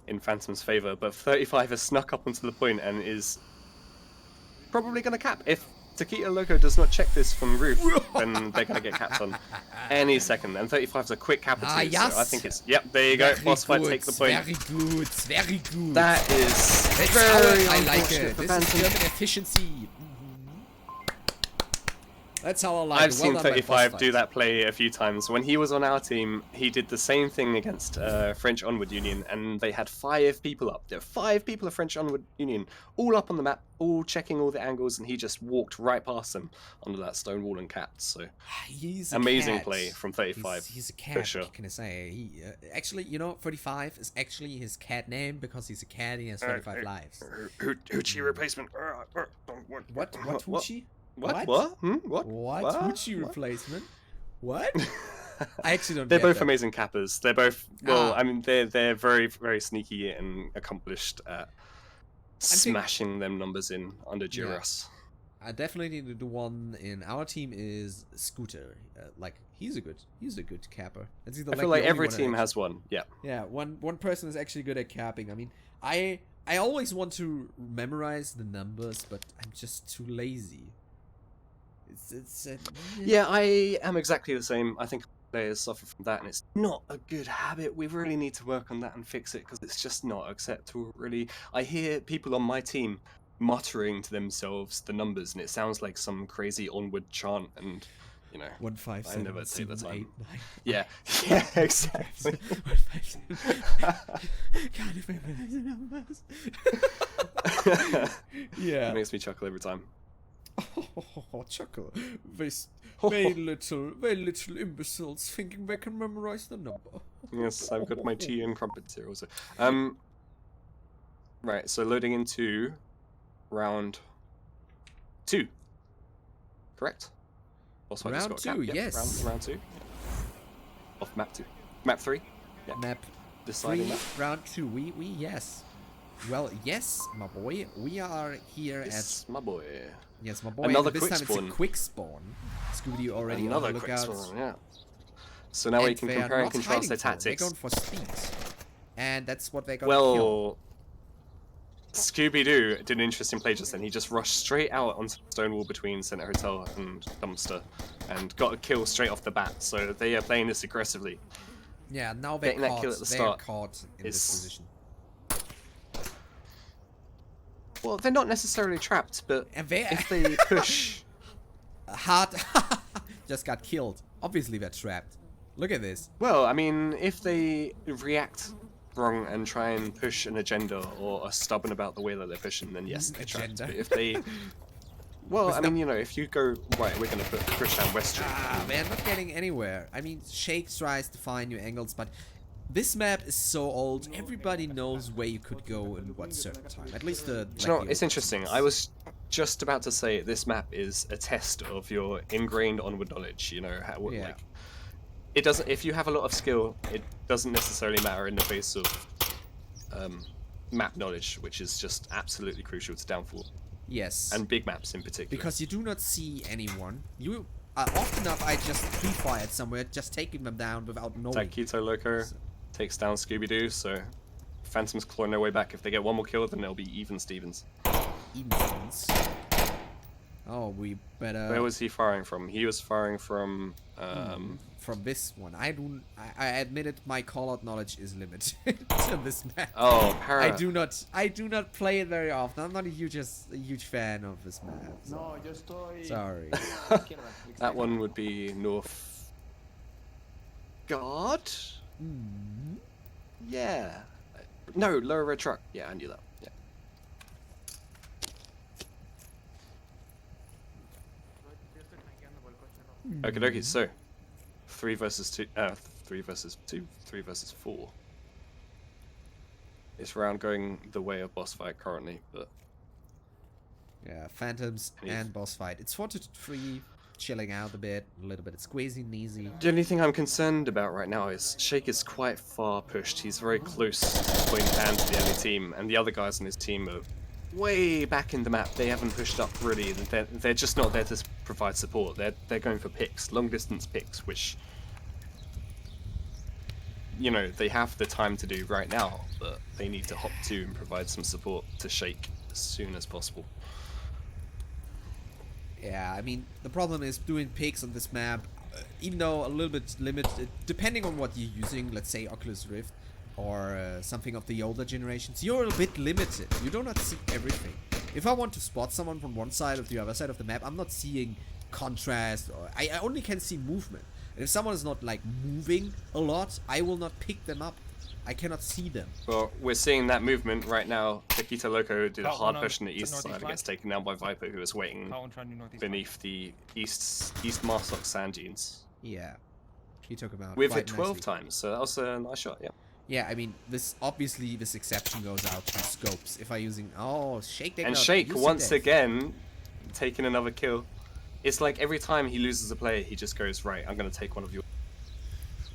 in Phantom's favor, but 35 has snuck up onto the point and is probably going to cap. If Taquito Loco does not check this from roof, then they're gonna get capped on any second. And 35's a quick capper too, yes. so I think it's they you go. BossFight take the point. Very good, very good. That is That's very how I like unfortunate it. for This is Phantom. German efficiency. That's how I like it. I've seen Well done by 35 do BossFight. that play a few times. When he was on our team, he did the same thing against French Onward Union, and they had 5 people up. There were 5 people of French Onward Union, all up on the map, all checking all the angles, and he just walked right past them under that stone wall and capped. So He's a amazing cat. play from 35. He's a for cat. sure. What can I say? He, actually, you know, 35 is actually his cat name because he's a cat and he has 35 lives. Hoochie replacement. What? Hoochie? What? What? What? What? What? Hoochie replacement? What? I actually don't. They're get both that. amazing cappers. They're both well. Ah. I mean, they're very very sneaky and accomplished at smashing them numbers in under duress. I definitely the one in our team is Scooter. Like he's a good capper. It's either I feel like the only every one team that has one. Yeah. Yeah, one person is actually good at capping. I mean, I always want to memorize the numbers, but I'm just too lazy. It's Yeah, I am exactly the same. I think players suffer from that, and it's not a good habit. We really need to work on that and fix it because it's just not acceptable. Really, I hear people on my team muttering to themselves the numbers, and it sounds like some crazy Onward chant. And you know, 1, 5, 7, I never take the 7, 8, time. 9. Yeah, yeah, exactly. 1, 5, 7. Can't memorize the numbers. Yeah. It makes me chuckle every time. Oh, chuckle. Very little imbeciles thinking they can memorize the number. Yes, I've got my tea and crumpets here also. Right, so loading into round 2. Correct? Also, I just Round got a cap. 2, Yep, yes. Round 2. Off map 2. Map 3. Yeah. Map Deciding 3, map. round 2. We yes. Well, yes, my boy. We are here Yes, my boy. at yes, my boy. Another this quick time spawn. it's a quick spawn. Scooby already Another on the quick lookout. spawn, yeah. So now we And can they are compare and not contrast their hiding for it. tactics. They're going for speed, and that's what they're gonna kill. Well, Scooby-Doo did an interesting play just then. He just rushed straight out onto the stone wall between Center Hotel and Dumpster and got a kill straight off the bat. So they are playing this aggressively. Yeah, now they're Getting that caught. kill at the They're start caught in this is- position. Well, they're not necessarily trapped, but And they if they push... hard just got killed. Obviously they're trapped. Look at this. Well, I mean, if they react wrong and try and push an agenda or are stubborn about the way that they're pushing, then yes, they're trapped. Agenda. But if they... Well, It's I mean, you know, if you go, right, we're going to push down West Street. They're not getting anywhere. I mean, Shake tries to find new angles, but this map is so old. Everybody knows where you could go in what certain time. At least the. You know, it's interesting. I was just about to say this map is a test of your ingrained Onward knowledge. You know, how, Yeah. like it doesn't. If you have a lot of skill, it doesn't necessarily matter in the face of map knowledge, which is just absolutely crucial to downfall Yes. and big maps in particular. Because you do not see anyone. You often enough I just pre-fired somewhere, just taking them down without knowing. Taquito Loco takes down Scooby-Doo, so Phantom's clawing their way back. If they get one more kill, then they'll be even Stevens. Evens. Oh, we better. Where was he firing from? He was firing from. From this one. I admit it. My call-out knowledge is limited to this map. Oh, Parrot. I do not play it very often. I'm not a huge fan of this map. So. No, yo estoy. Sorry. That one would be North Guard? Yeah. No, Lower Red Truck. Yeah, I knew that. Yeah. Okie dokie, so 3 versus 2, 3 versus 2, 3 versus 4. This round going the way of BossFight currently, but Yeah, Phantoms and BossFight. It's 4-3, chilling out a little bit. It's squeezy and easy. the only thing I'm concerned about right now is Shake is quite far pushed. He's very close to putting hand to the enemy team, and the other guys on his team are way back in the map. They haven't pushed up really. They're just not there to provide support. They're going for picks, long distance picks, which, you know, they have the time to do right now, but they need to hop to and provide some support to Shake as soon as possible. Yeah, I mean, the problem is doing picks on this map, even though a little bit limited, depending on what you're using, let's say Oculus Rift or something of the older generations, you're a bit limited. You do not see everything. If I want to spot someone from one side or the other side of the map, I'm not seeing contrast, or I only can see movement. And if someone is not like moving a lot, I will not pick them up. I cannot see them. Well, we're seeing that movement right now. Paquita Loco did a hard push on the east side and gets taken down by Viper, who is waiting beneath the east Marslock sand dunes. Yeah, he took him out. We've quite hit 12 nicely. times, so that was a nice shot, yeah. Yeah, I mean, this obviously this exception goes out to scopes. If I using Shake And Shake once again taking another kill. It's like every time he loses a player, he just goes, right, I'm gonna take one of your.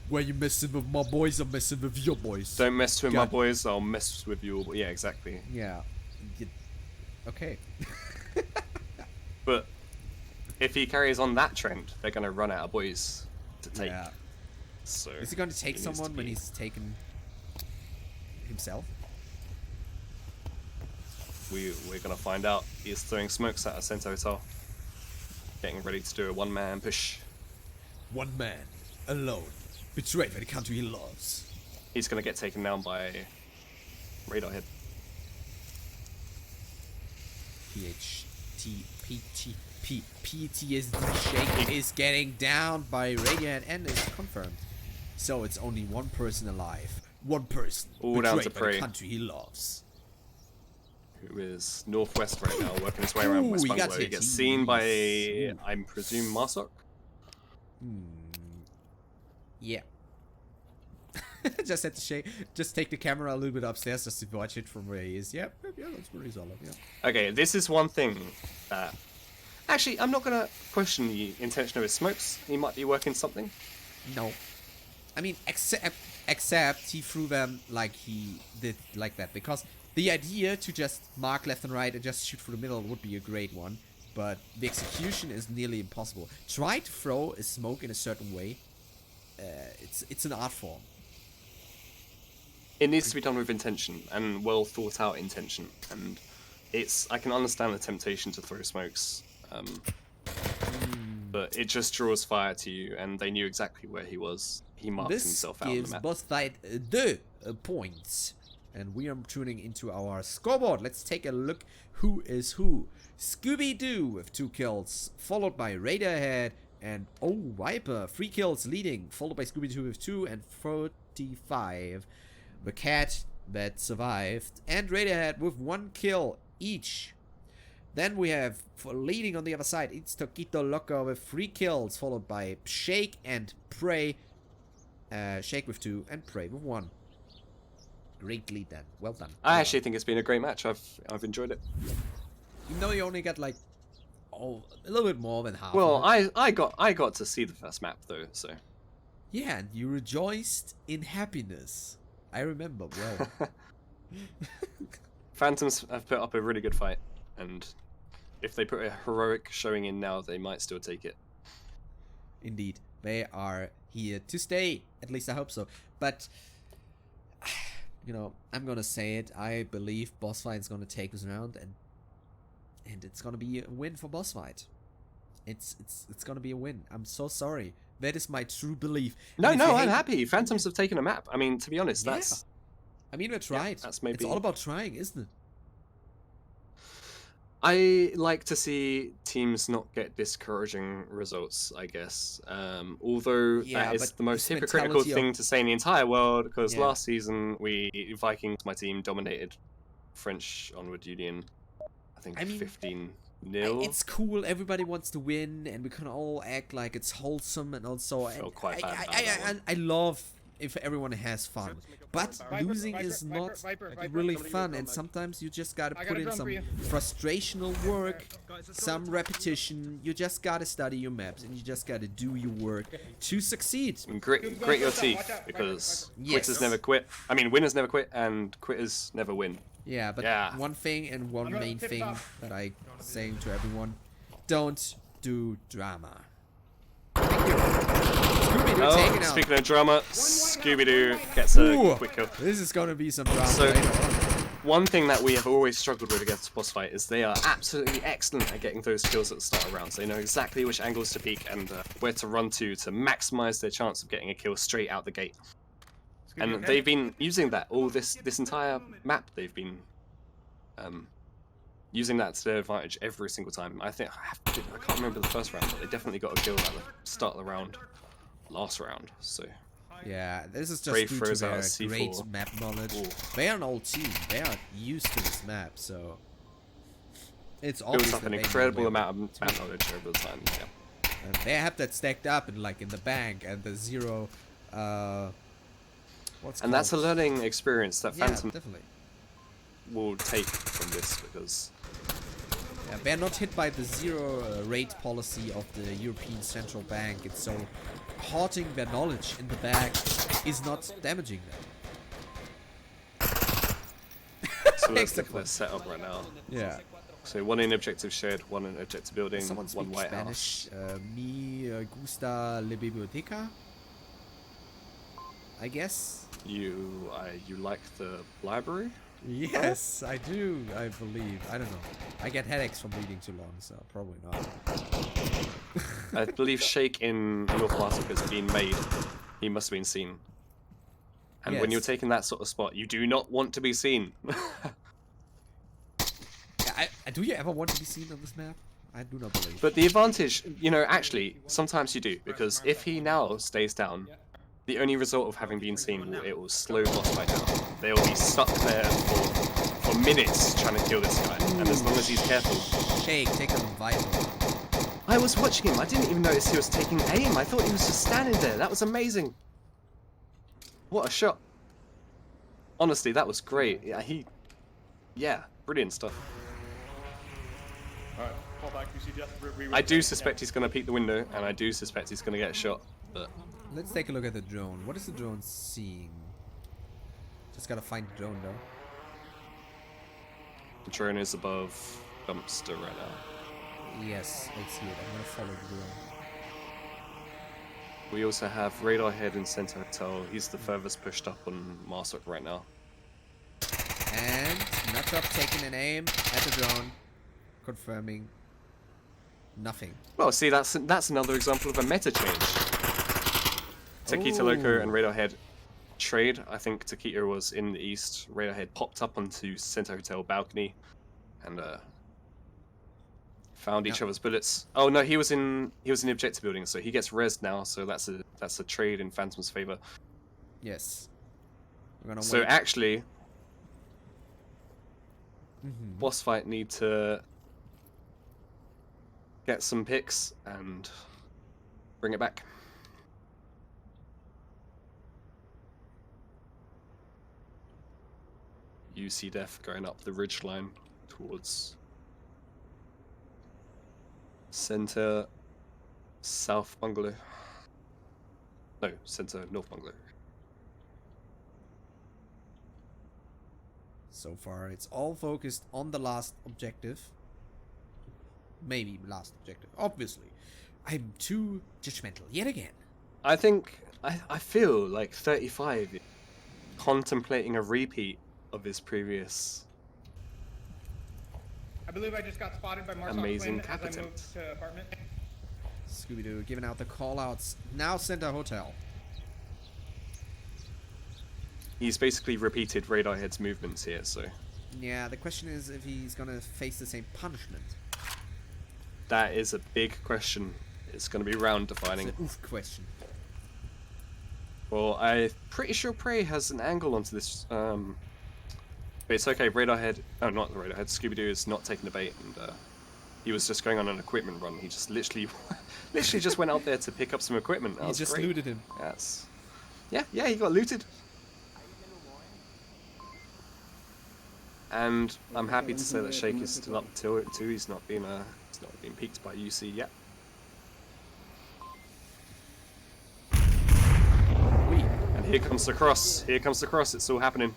Where you messing with my boys, I'm messing with your boys. Don't mess with my boys, I'll mess with you. Yeah, exactly. Yeah. Okay. But if he carries on that trend, they're gonna run out of boys to take. Yeah. So Is he going to take he needs someone to when be- he's taken himself? We're gonna find out. He's throwing smokes at Ascent Hotel. Getting ready to do a one-man push. One man, alone, betrayed by the country he loves. He's gonna get taken down by Radar Head. PTSD Shake is getting down by Radiant and is confirmed. So it's only one person alive. One person All down to betrayed by Prey. the country he loves. Who is northwest right now, working his way around Ooh, West he got Bungalow. He hit. gets seen by, Ooh. I presume, Marsok? Yeah. Just had to shake. Just take the camera a little bit upstairs just to watch it from where he is. Yep, yeah, that's pretty solid. Yeah. Okay, this is one thing that... Actually, I'm not gonna question the intention of his smokes. He might be working something. No. I mean, except he threw them like he did like that. Because the idea to just mark left and right and just shoot through the middle would be a great one. But the execution is nearly impossible. Try to throw a smoke in a certain way. It's an art form. It needs to be done with intention, and well thought out intention. And I can understand the temptation to throw smokes. But it just draws fire to you, and they knew exactly where he was. He marked himself out on the This map. gives BossFight 2 points. And we are tuning into our scoreboard. Let's take a look who is who. Scooby-Doo with 2 kills, followed by Radiohead and Viper, 3 kills leading, followed by Scooby-Doo with 2 and 45. The cat that survived, and Radiohead with 1 kill each. Then we have, for leading on the other side, it's Toquito Loco with 3 kills, followed by Shake and Prey. Shake with 2 and Prey with 1. Great lead then. Well done. I actually think it's been a great match. I've enjoyed it. Even though you only got like, a little bit more than half. Well, of it. I got to see the first map though, so. Yeah, and you rejoiced in happiness. I remember well. Phantoms have put up a really good fight, and if they put a heroic showing in now, they might still take it. Indeed, they are here to stay. At least I hope so. But you know, I'm gonna say it. I believe BossFight is gonna take this round, and it's gonna be a win for BossFight. It's gonna be a win. I'm so sorry. That is my true belief. No, And if you I'm hate- happy. Phantoms have taken a map. I mean, to be honest, Yeah. that's I mean, we tried. that's maybe- It's all about trying, isn't it? I like to see teams not get discouraging results, I guess. Although Yeah, that is but the most this hypocritical mentality of- thing to say in the entire world, because Yeah. last season Vikings, my team, dominated French Onward Union. I think I mean, 15-0. It's cool. Everybody wants to win, and we can all act like it's wholesome and also. Felt quite bad about that one. I love if everyone has fun, but losing is not really fun, and sometimes you just gotta put in some frustrational work, some repetition. You just gotta study your maps, and you just gotta do your work to succeed. And grit your teeth, because Yes. quitters never quit. I mean, winners never quit, and quitters never win. Yeah, but Yeah. one thing and one main thing that I saying to everyone: don't do drama. Thank you. Scooby-Doo taken out. Speaking of drama, Scooby-Doo gets a Ooh, quick kill. this is gonna be some drama So- later on. One thing that we have always struggled with against BossFight is they are absolutely excellent at getting those kills at the start of rounds. They know exactly which angles to peek and where to run to maximize their chance of getting a kill straight out the gate. And they've been using that all this entire map. They've been using that to their advantage every single time. I think I can't remember the first round, but they definitely got a kill at the start of the round, last round. So yeah, this is just Brave due to throws out their a C4. great map knowledge. Ooh. They are an old team. They are used to this map, so it's builds obvious up that an they know incredible where amount of map knowledge over the time. Yeah. And they have that stacked up in like in the bank and the zero. And that's a learning experience that Phantom definitely will take from this because they're not hit by the zero rate policy of the European Central Bank. It's so hoarding their knowledge in the bag is not damaging them. so let's look at their setup right now. Yeah. So one in objective shared, one in objective building, Someone one speaks White Spanish. House. Me gusta la biblioteca. I guess. You like the library? Yes, I do. I believe. I don't know. I get headaches from reading too long, so probably not. I believe Shake in North Massive has been made. He must have been seen. And when you're Yes. taking that sort of spot, you do not want to be seen. Do you ever want to be seen on this map? I do not believe. But the advantage, you know, actually, sometimes you do, because if he now stays down, the only result of having been seen, it will slow BossFight down. They'll be stuck there for minutes trying to kill this guy, and as long as he's careful. Shake, take him vital. I was watching him, I didn't even notice he was taking aim, I thought he was just standing there, that was amazing. What a shot. Honestly, that was great. Yeah, brilliant stuff. Alright, fall back, you suggest I do suspect he's going to peek the window, and I do suspect he's going to get a shot, but Let's take a look at the drone. What is the drone seeing? Just gotta find the drone though. the drone is above dumpster right now. Yes, I see it. I'm gonna follow the drone. We also have radar head in Center Hotel. He's the furthest pushed up on Marswick right now. And Nutjob taking an aim at the drone. Confirming. Nothing. Well, see, that's another example of a meta change. Taquito Loco and Radar Head trade. I think Taquito was in the east. Radar Head popped up onto Center Hotel balcony and found each other's bullets. Oh no, he was in the objective building, so he gets rezzed now. So that's a trade in Phantom's favor. Yes. We're gonna So wait. actually, BossFight need to get some picks and bring it back. UC Def going up the ridge line towards center south bungalow. No, center north bungalow. So far, it's all focused on the last objective. Maybe last objective. Obviously. I'm too judgmental yet again. I think I feel like 35 is contemplating a repeat of his previous I believe I just got spotted by Marcel amazing Quinn as I captain. moved to apartment. Scooby-Doo giving out the call-outs. Now Center Hotel. He's basically repeated Radar Head's movements here, so Yeah, the question is if he's gonna face the same punishment. that is a big question. It's going to be round defining. It's an oof question. Well, I'm pretty sure Prey has an angle onto this. But it's okay. Radar Head. Oh, not the Radar Head. Scooby-Doo is not taking the bait, and he was just going on an equipment run. He just literally just went out there to pick up some equipment. That He was just great. looted him. That's yeah, he got looted. And I'm happy to say that Shake is still up to it too. He's not been peaked by UC yet. And here comes the cross. Here comes the cross. It's all happening.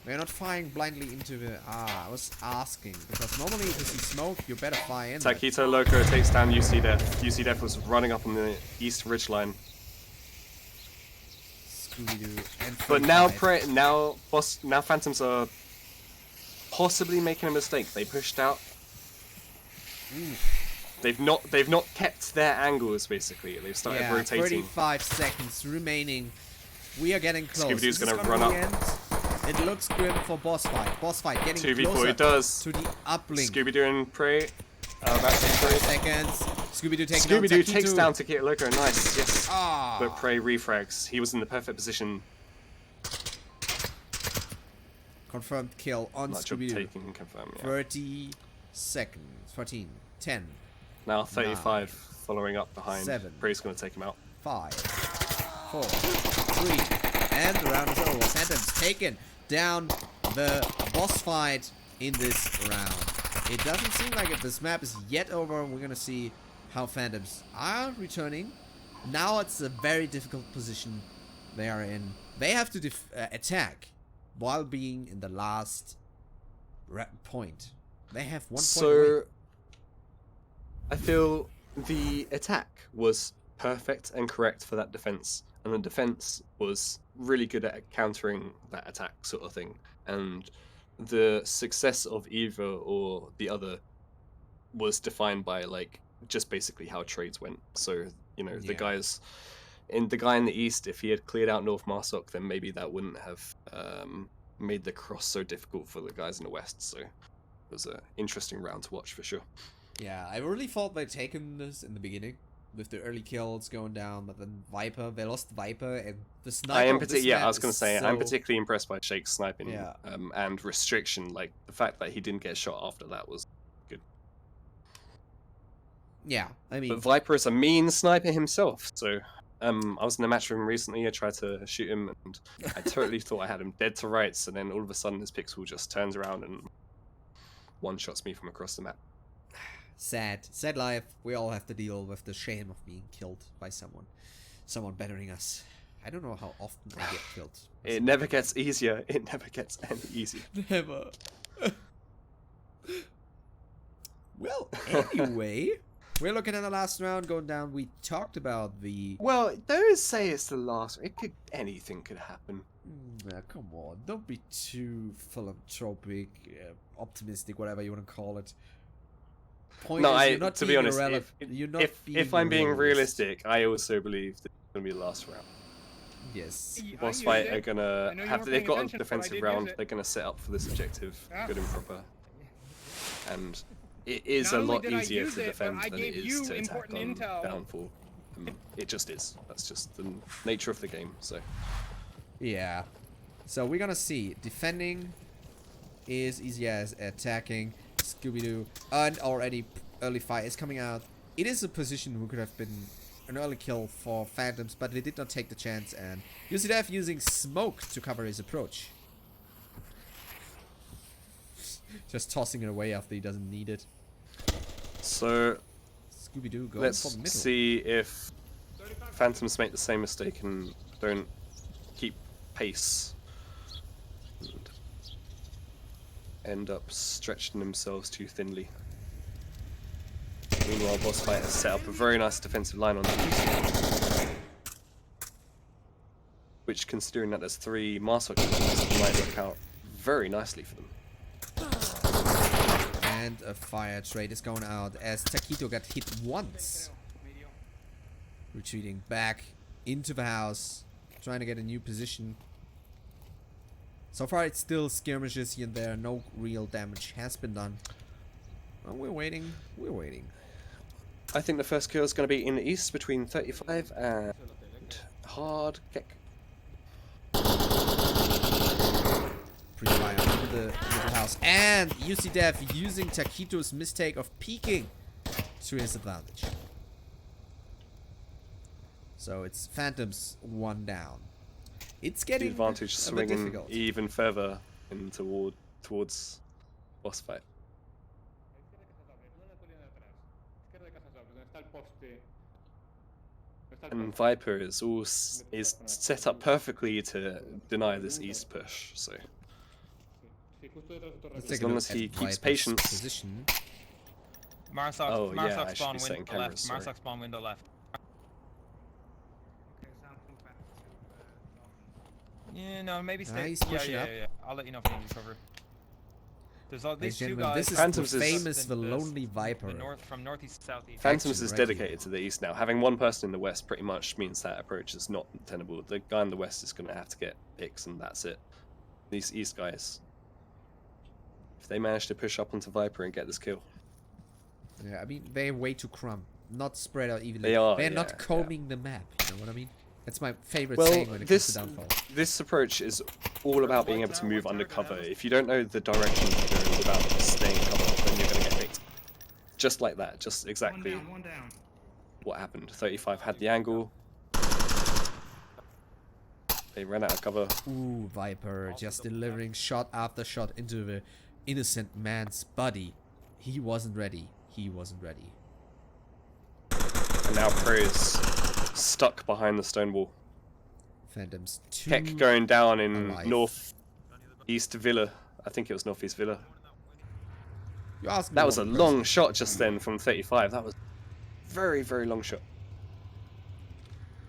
We're not firing blindly into the... I was asking. Because normally if you see smoke, you better fire in there. Taquito Loco takes down UC Def. UC Def was running up on the east ridge line. Scooby-Doo, and But now, 35. now Phantoms are possibly making a mistake. They pushed out. They've not kept their angles. Basically, they've started Yeah, rotating. 35 seconds remaining. We are getting close. Scooby-Doo's Is this gonna run be up. the end? It looks grim for BossFight. BossFight getting 2v4 closer it does. to the uplink. Scooby-Doo and Prey. About to 5 seconds. Scooby-Doo taking down Scooby-Doo Taquito. takes down Taquito Loco. Nice, yes. Ah. But Prey refrags. He was in the perfect position. Confirmed kill on Not job Scooby-Doo. taking and confirm. Yeah. 30 seconds. 14, 10, Now 35 9, following up behind. 7. Prey's going to take him out. 5, 4, 3, and the round is over. Phantom's taken down the boss fight in this round. It doesn't seem like it. This map is yet over. We're gonna see how Phantoms are returning. Now it's a very difficult position they are in. They have to attack while being in the last point. They have 1 point away. So I feel the attack was perfect and correct for that defense, and the defense was really good at countering that attack sort of thing. And the success of either or the other was defined by like just basically how trades went. So you know the Yeah. the guy in the east, if he had cleared out North Marsok, then maybe that wouldn't have made the cross so difficult for the guys in the west. So it was an interesting round to watch for sure. Yeah, I really thought they'd taken this in the beginning with the early kills going down, but then Viper, they lost Viper, and the sniper. I am of this particularly, yeah, map I was going is to say, I'm so- particularly impressed by Shake's sniping Yeah. and restriction. Like the fact that he didn't get shot after that was good. Yeah, I mean, But Viper is a mean sniper himself, so I was in a match with him recently. I tried to shoot him, and I totally thought I had him dead to rights, and then all of a sudden his pixel just turns around and one-shots me from across the map. sad life. We all have to deal with the shame of being killed by someone bettering us. I don't know how often I get killed. It never gets easier. It never gets any easier. Never. Well, anyway, we're looking at the last round going down. We talked about the. Well, those say it's the last. Anything could happen. Yeah, come on, don't be too philanthropic, optimistic, whatever you want to call it. Point No, is, you're not to be being honest, irrelevant. You're not if I'm being realist. realistic, I also believe that it's gonna be the last round. Yes. Boss fight are I gonna know you have. weren't They've paying got a attention, but I defensive did round. use it. They're gonna set up for this objective, Yeah. good and proper. And it is Not a only lot did I easier use to it, but defend I than it gave is you to attack important on intel. downfall. It just is. That's just the nature of the game. So Yeah. So we're gonna see. Defending is easy as attacking. Scooby-Doo and already early fight is coming out. It is a position who could have been an early kill for Phantoms, but they did not take the chance, and UCDF using smoke to cover his approach. Just tossing it away after he doesn't need it. so Scooby-Doo going let's for the middle. see if Phantoms make the same mistake and don't keep pace. And end up stretching themselves too thinly. Meanwhile, Boss Fight has set up a very nice defensive line on the east, which, considering that there's 3 Marsok units, might work out very nicely for them. And a fire trade is going out as Taquito got hit once. Retreating back into the house, trying to get a new position. So far it's still skirmishes here and there, no real damage has been done. Well, we're waiting. I think the first kill is going to be in the east between 35 and Hard Kick. Pre-fire into the little house. And UCDef using Taquito's mistake of peeking to his advantage. So it's Phantoms 1 down. It's The getting advantage a bit swinging difficult. even further in towards Boss Fight. And Viper is is set up perfectly to deny this east push. So Let's as take a long look as he at keeps Viper's patience. Position. Marsok, Oh, yeah, I Marsok should spawn be setting window cameras, left. sorry. Marsok spawn window left. Yeah, no, maybe stay. he's yeah, pushing yeah, up. yeah, yeah. I'll let you know if you need recover. There's all Ladies these and two gentlemen, guys. this is Phantoms the is- famous, the lonely Viper. From northeast to southeast. Phantoms Action is right dedicated here. to the east now. Having one person in the west pretty much means that approach is not tenable. The guy in the west is going to have to get picks, and that's it. These east guys, if they manage to push up onto Viper and get this kill, Yeah, I mean, they're way too crumb. Not spread out evenly. They are, They're yeah, not combing the map, you know what I mean? That's my favorite well, saying when it comes to downfall. this approach is all about being able to move undercover. If you don't know the direction to go without staying cover, then you're going to get picked. Just like that, just exactly One down. what happened. 35 had the angle. They ran out of cover. Ooh, Viper just delivering shot after shot into the innocent man's body. He wasn't ready. He wasn't ready. And now Prey is stuck behind the stone wall. Phantoms 2. Keck going down in alive. northeast Villa. I think it was northeast Villa. You asked me That was a one long person. shot just then from 35. That was very, very long shot.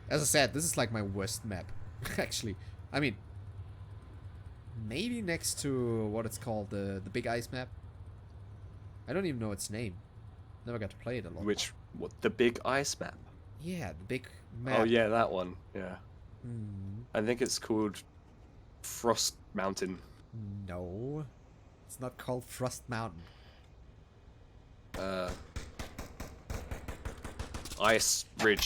As I said, this is like my worst map. Actually, I mean, maybe next to what it's called, the big ice map. I don't even know its name. Never got to play it a lot. What, the big ice map? Yeah, the big map. Oh yeah, that one. Yeah. Hmm, I think it's called Frost Mountain. no, it's not called Frost Mountain. Ice Ridge.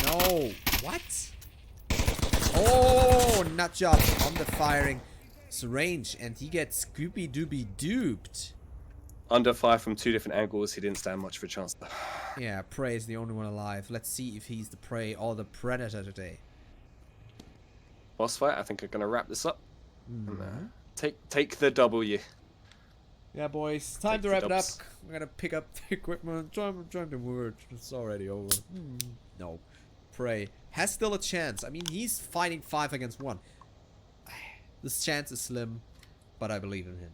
No, what? Oh, nut job on the firing range, and he gets Scooby Dooby duped. Under fire from two different angles, he didn't stand much of a chance. Yeah, Prey is the only one alive. Let's see if he's the prey or the predator today. Boss fight. I think I'm gonna wrap this up. Mm-hmm. Take the W. Yeah, boys, time Take to the wrap it up. dubs. I'm gonna pick up the equipment. Time to work. It's already over. No, Prey has still a chance. I mean, he's fighting 5 against 1. This chance is slim, but I believe in him.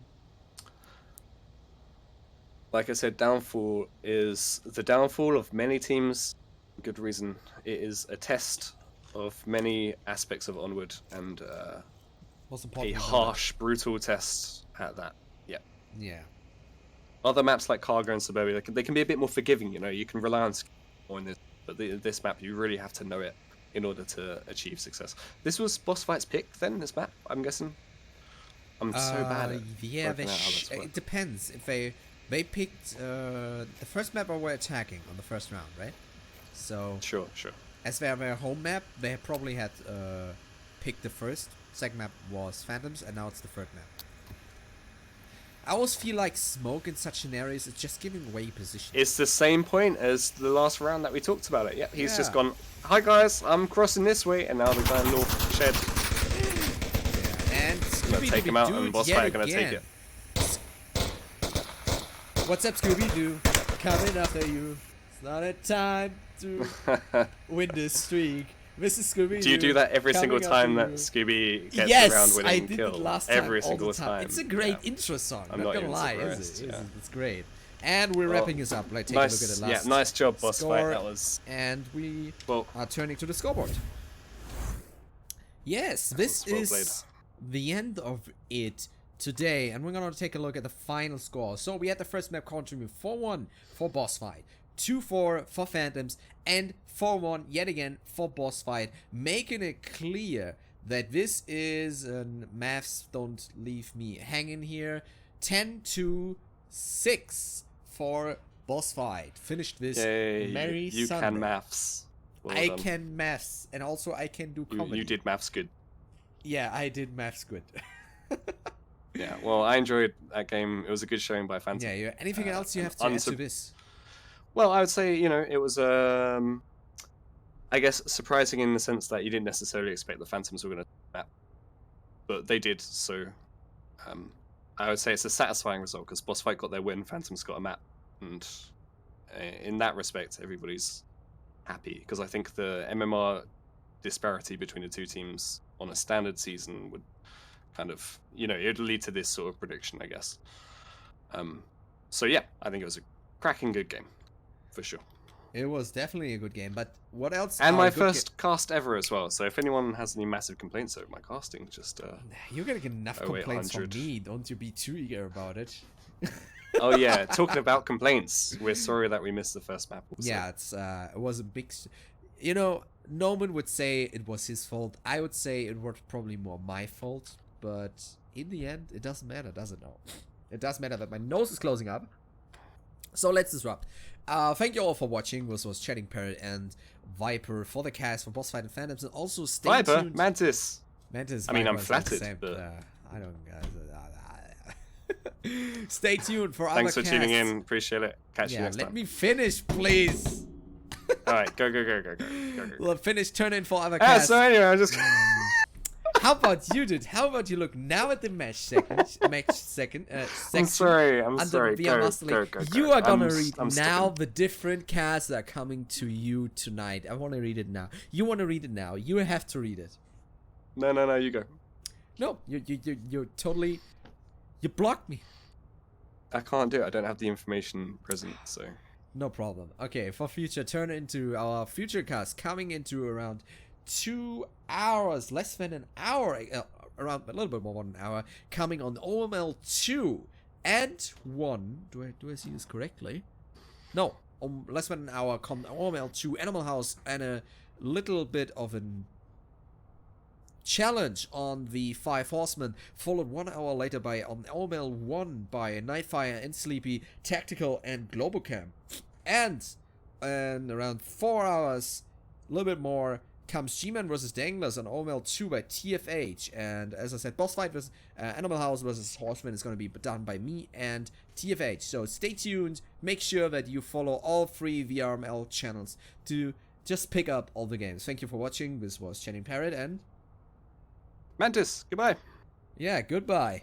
Like I said, downfall is the downfall of many teams. Good reason. It is a test of many aspects of Onward, and Most a important. harsh, brutal test at that. Yeah. Yeah. Other maps like Cargo and Suburbia, they can be a bit more forgiving. You know, you can rely on skill more in this, but this map you really have to know it in order to achieve success. This was BossFight's pick then. This map, I'm guessing. I'm so bad at yeah, working out how this it works. depends. If they picked the first map were attacking on the first round, right? So Sure. as their home map, they probably had picked the first. Second map was Phantoms, and now it's the third map. I always feel like smoke in such scenarios is just giving away position. It's the same point as the last round that we talked about it. Yep, he's just Yeah. gone, hi guys, I'm crossing this way, and now the guy in North Shed Yeah, and gonna Scooby take him out, and BossFight are gonna take again. it. What's up, Scooby Doo? Coming after you. It's not a time to win this streak. Mrs. Scooby Doo. Do you do that every single time that you. Scooby gets Yes, around I winning did kill? it last time. Every all single the time. It's a great Yeah. intro song. I'm not not gonna even lie, surprised, is it? yeah. It's great. And we're Well, wrapping this up. Like, take nice, a look at the last yeah, nice job, BossFight. score, That was and we well. are turning to the scoreboard. Yes, this was well is played. the end of it today, and we're gonna take a look at the final score. So we had the first map contribute 4-1 for BossFight, 2-4 for Phantoms, and 4-1 yet again for BossFight, making it clear that this is maths don't leave me hanging here. 10-6 for BossFight. Finished this Yay, merry you Sunday. can maths. Well I done. can maths, and also I can do comedy. You did maths good. Yeah, I did maths good. Yeah, well, I enjoyed that game. It was a good showing by Phantom. Yeah. Anything else you have to add to this? Well, I would say, you know, it was, I guess, surprising in the sense that you didn't necessarily expect the Phantoms were going to map, but they did. So, I would say it's a satisfying result because BossFight got their win, Phantoms got a map, and in that respect, everybody's happy because I think the MMR disparity between the two teams on a standard season would kind of, you know, it would lead to this sort of prediction, I guess. So yeah, I think it was a cracking good game, for sure. It was definitely a good game, but what else? And are my good first cast ever as well. So if anyone has any massive complaints over my casting, just You're gonna get enough Oh, wait, complaints from 100. me. Don't you be too eager about it. oh yeah, talking about complaints, we're sorry that we missed the first map. Also. Yeah, it was a big. You know, Norman would say it was his fault. I would say it was probably more my fault. But in the end, it doesn't matter, does it? No, it does matter that my nose is closing up. So let's disrupt. Thank you all for watching. This was Chatting Parrot and Viper for the cast for BossFight and Phantoms, and also stay Viper, tuned. Mantis. Mantis. I mean, I'm Viper is like the flattered, same, but- I don't. Stay tuned for Thanks other for tuning casts. in. Appreciate it. Catch you Yeah, next let time. me finish, please. All right, go. Well, finish. Turn in for other Ah, casts. so anyway, I just. How about you, dude? How about you look now at the section? I'm sorry. I'm under sorry. VR Go, Master League. go. You are gonna I'm read I'm now skipping. the different casts that are coming to you tonight. I want to read it now. You want to read it now. You have to read it. No, you go. No, you're totally. You blocked me. I can't do it. I don't have the information present, so. No problem. Okay, for future, turn into our future cast coming into around 2 hours, less than an hour, around a little bit more than an hour, coming on OML 2 and 1. Do I see this correctly? No, less than an hour, come OML 2, Animal House, and a little bit of an challenge on the 5 Horsemen, followed 1 hour later by on OML 1 by Nightfire and Sleepy, Tactical and Globocam. And around 4 hours, a little bit more, comes G-Man vs. Danglers on OML 2 by TFH. And as I said, BossFight vs. Animal House vs. Horseman is going to be done by me and TFH. So stay tuned. Make sure that you follow all 3 VRML channels to just pick up all the games. Thank you for watching. This was Chatting Parrot and... Mantis, goodbye. yeah, goodbye.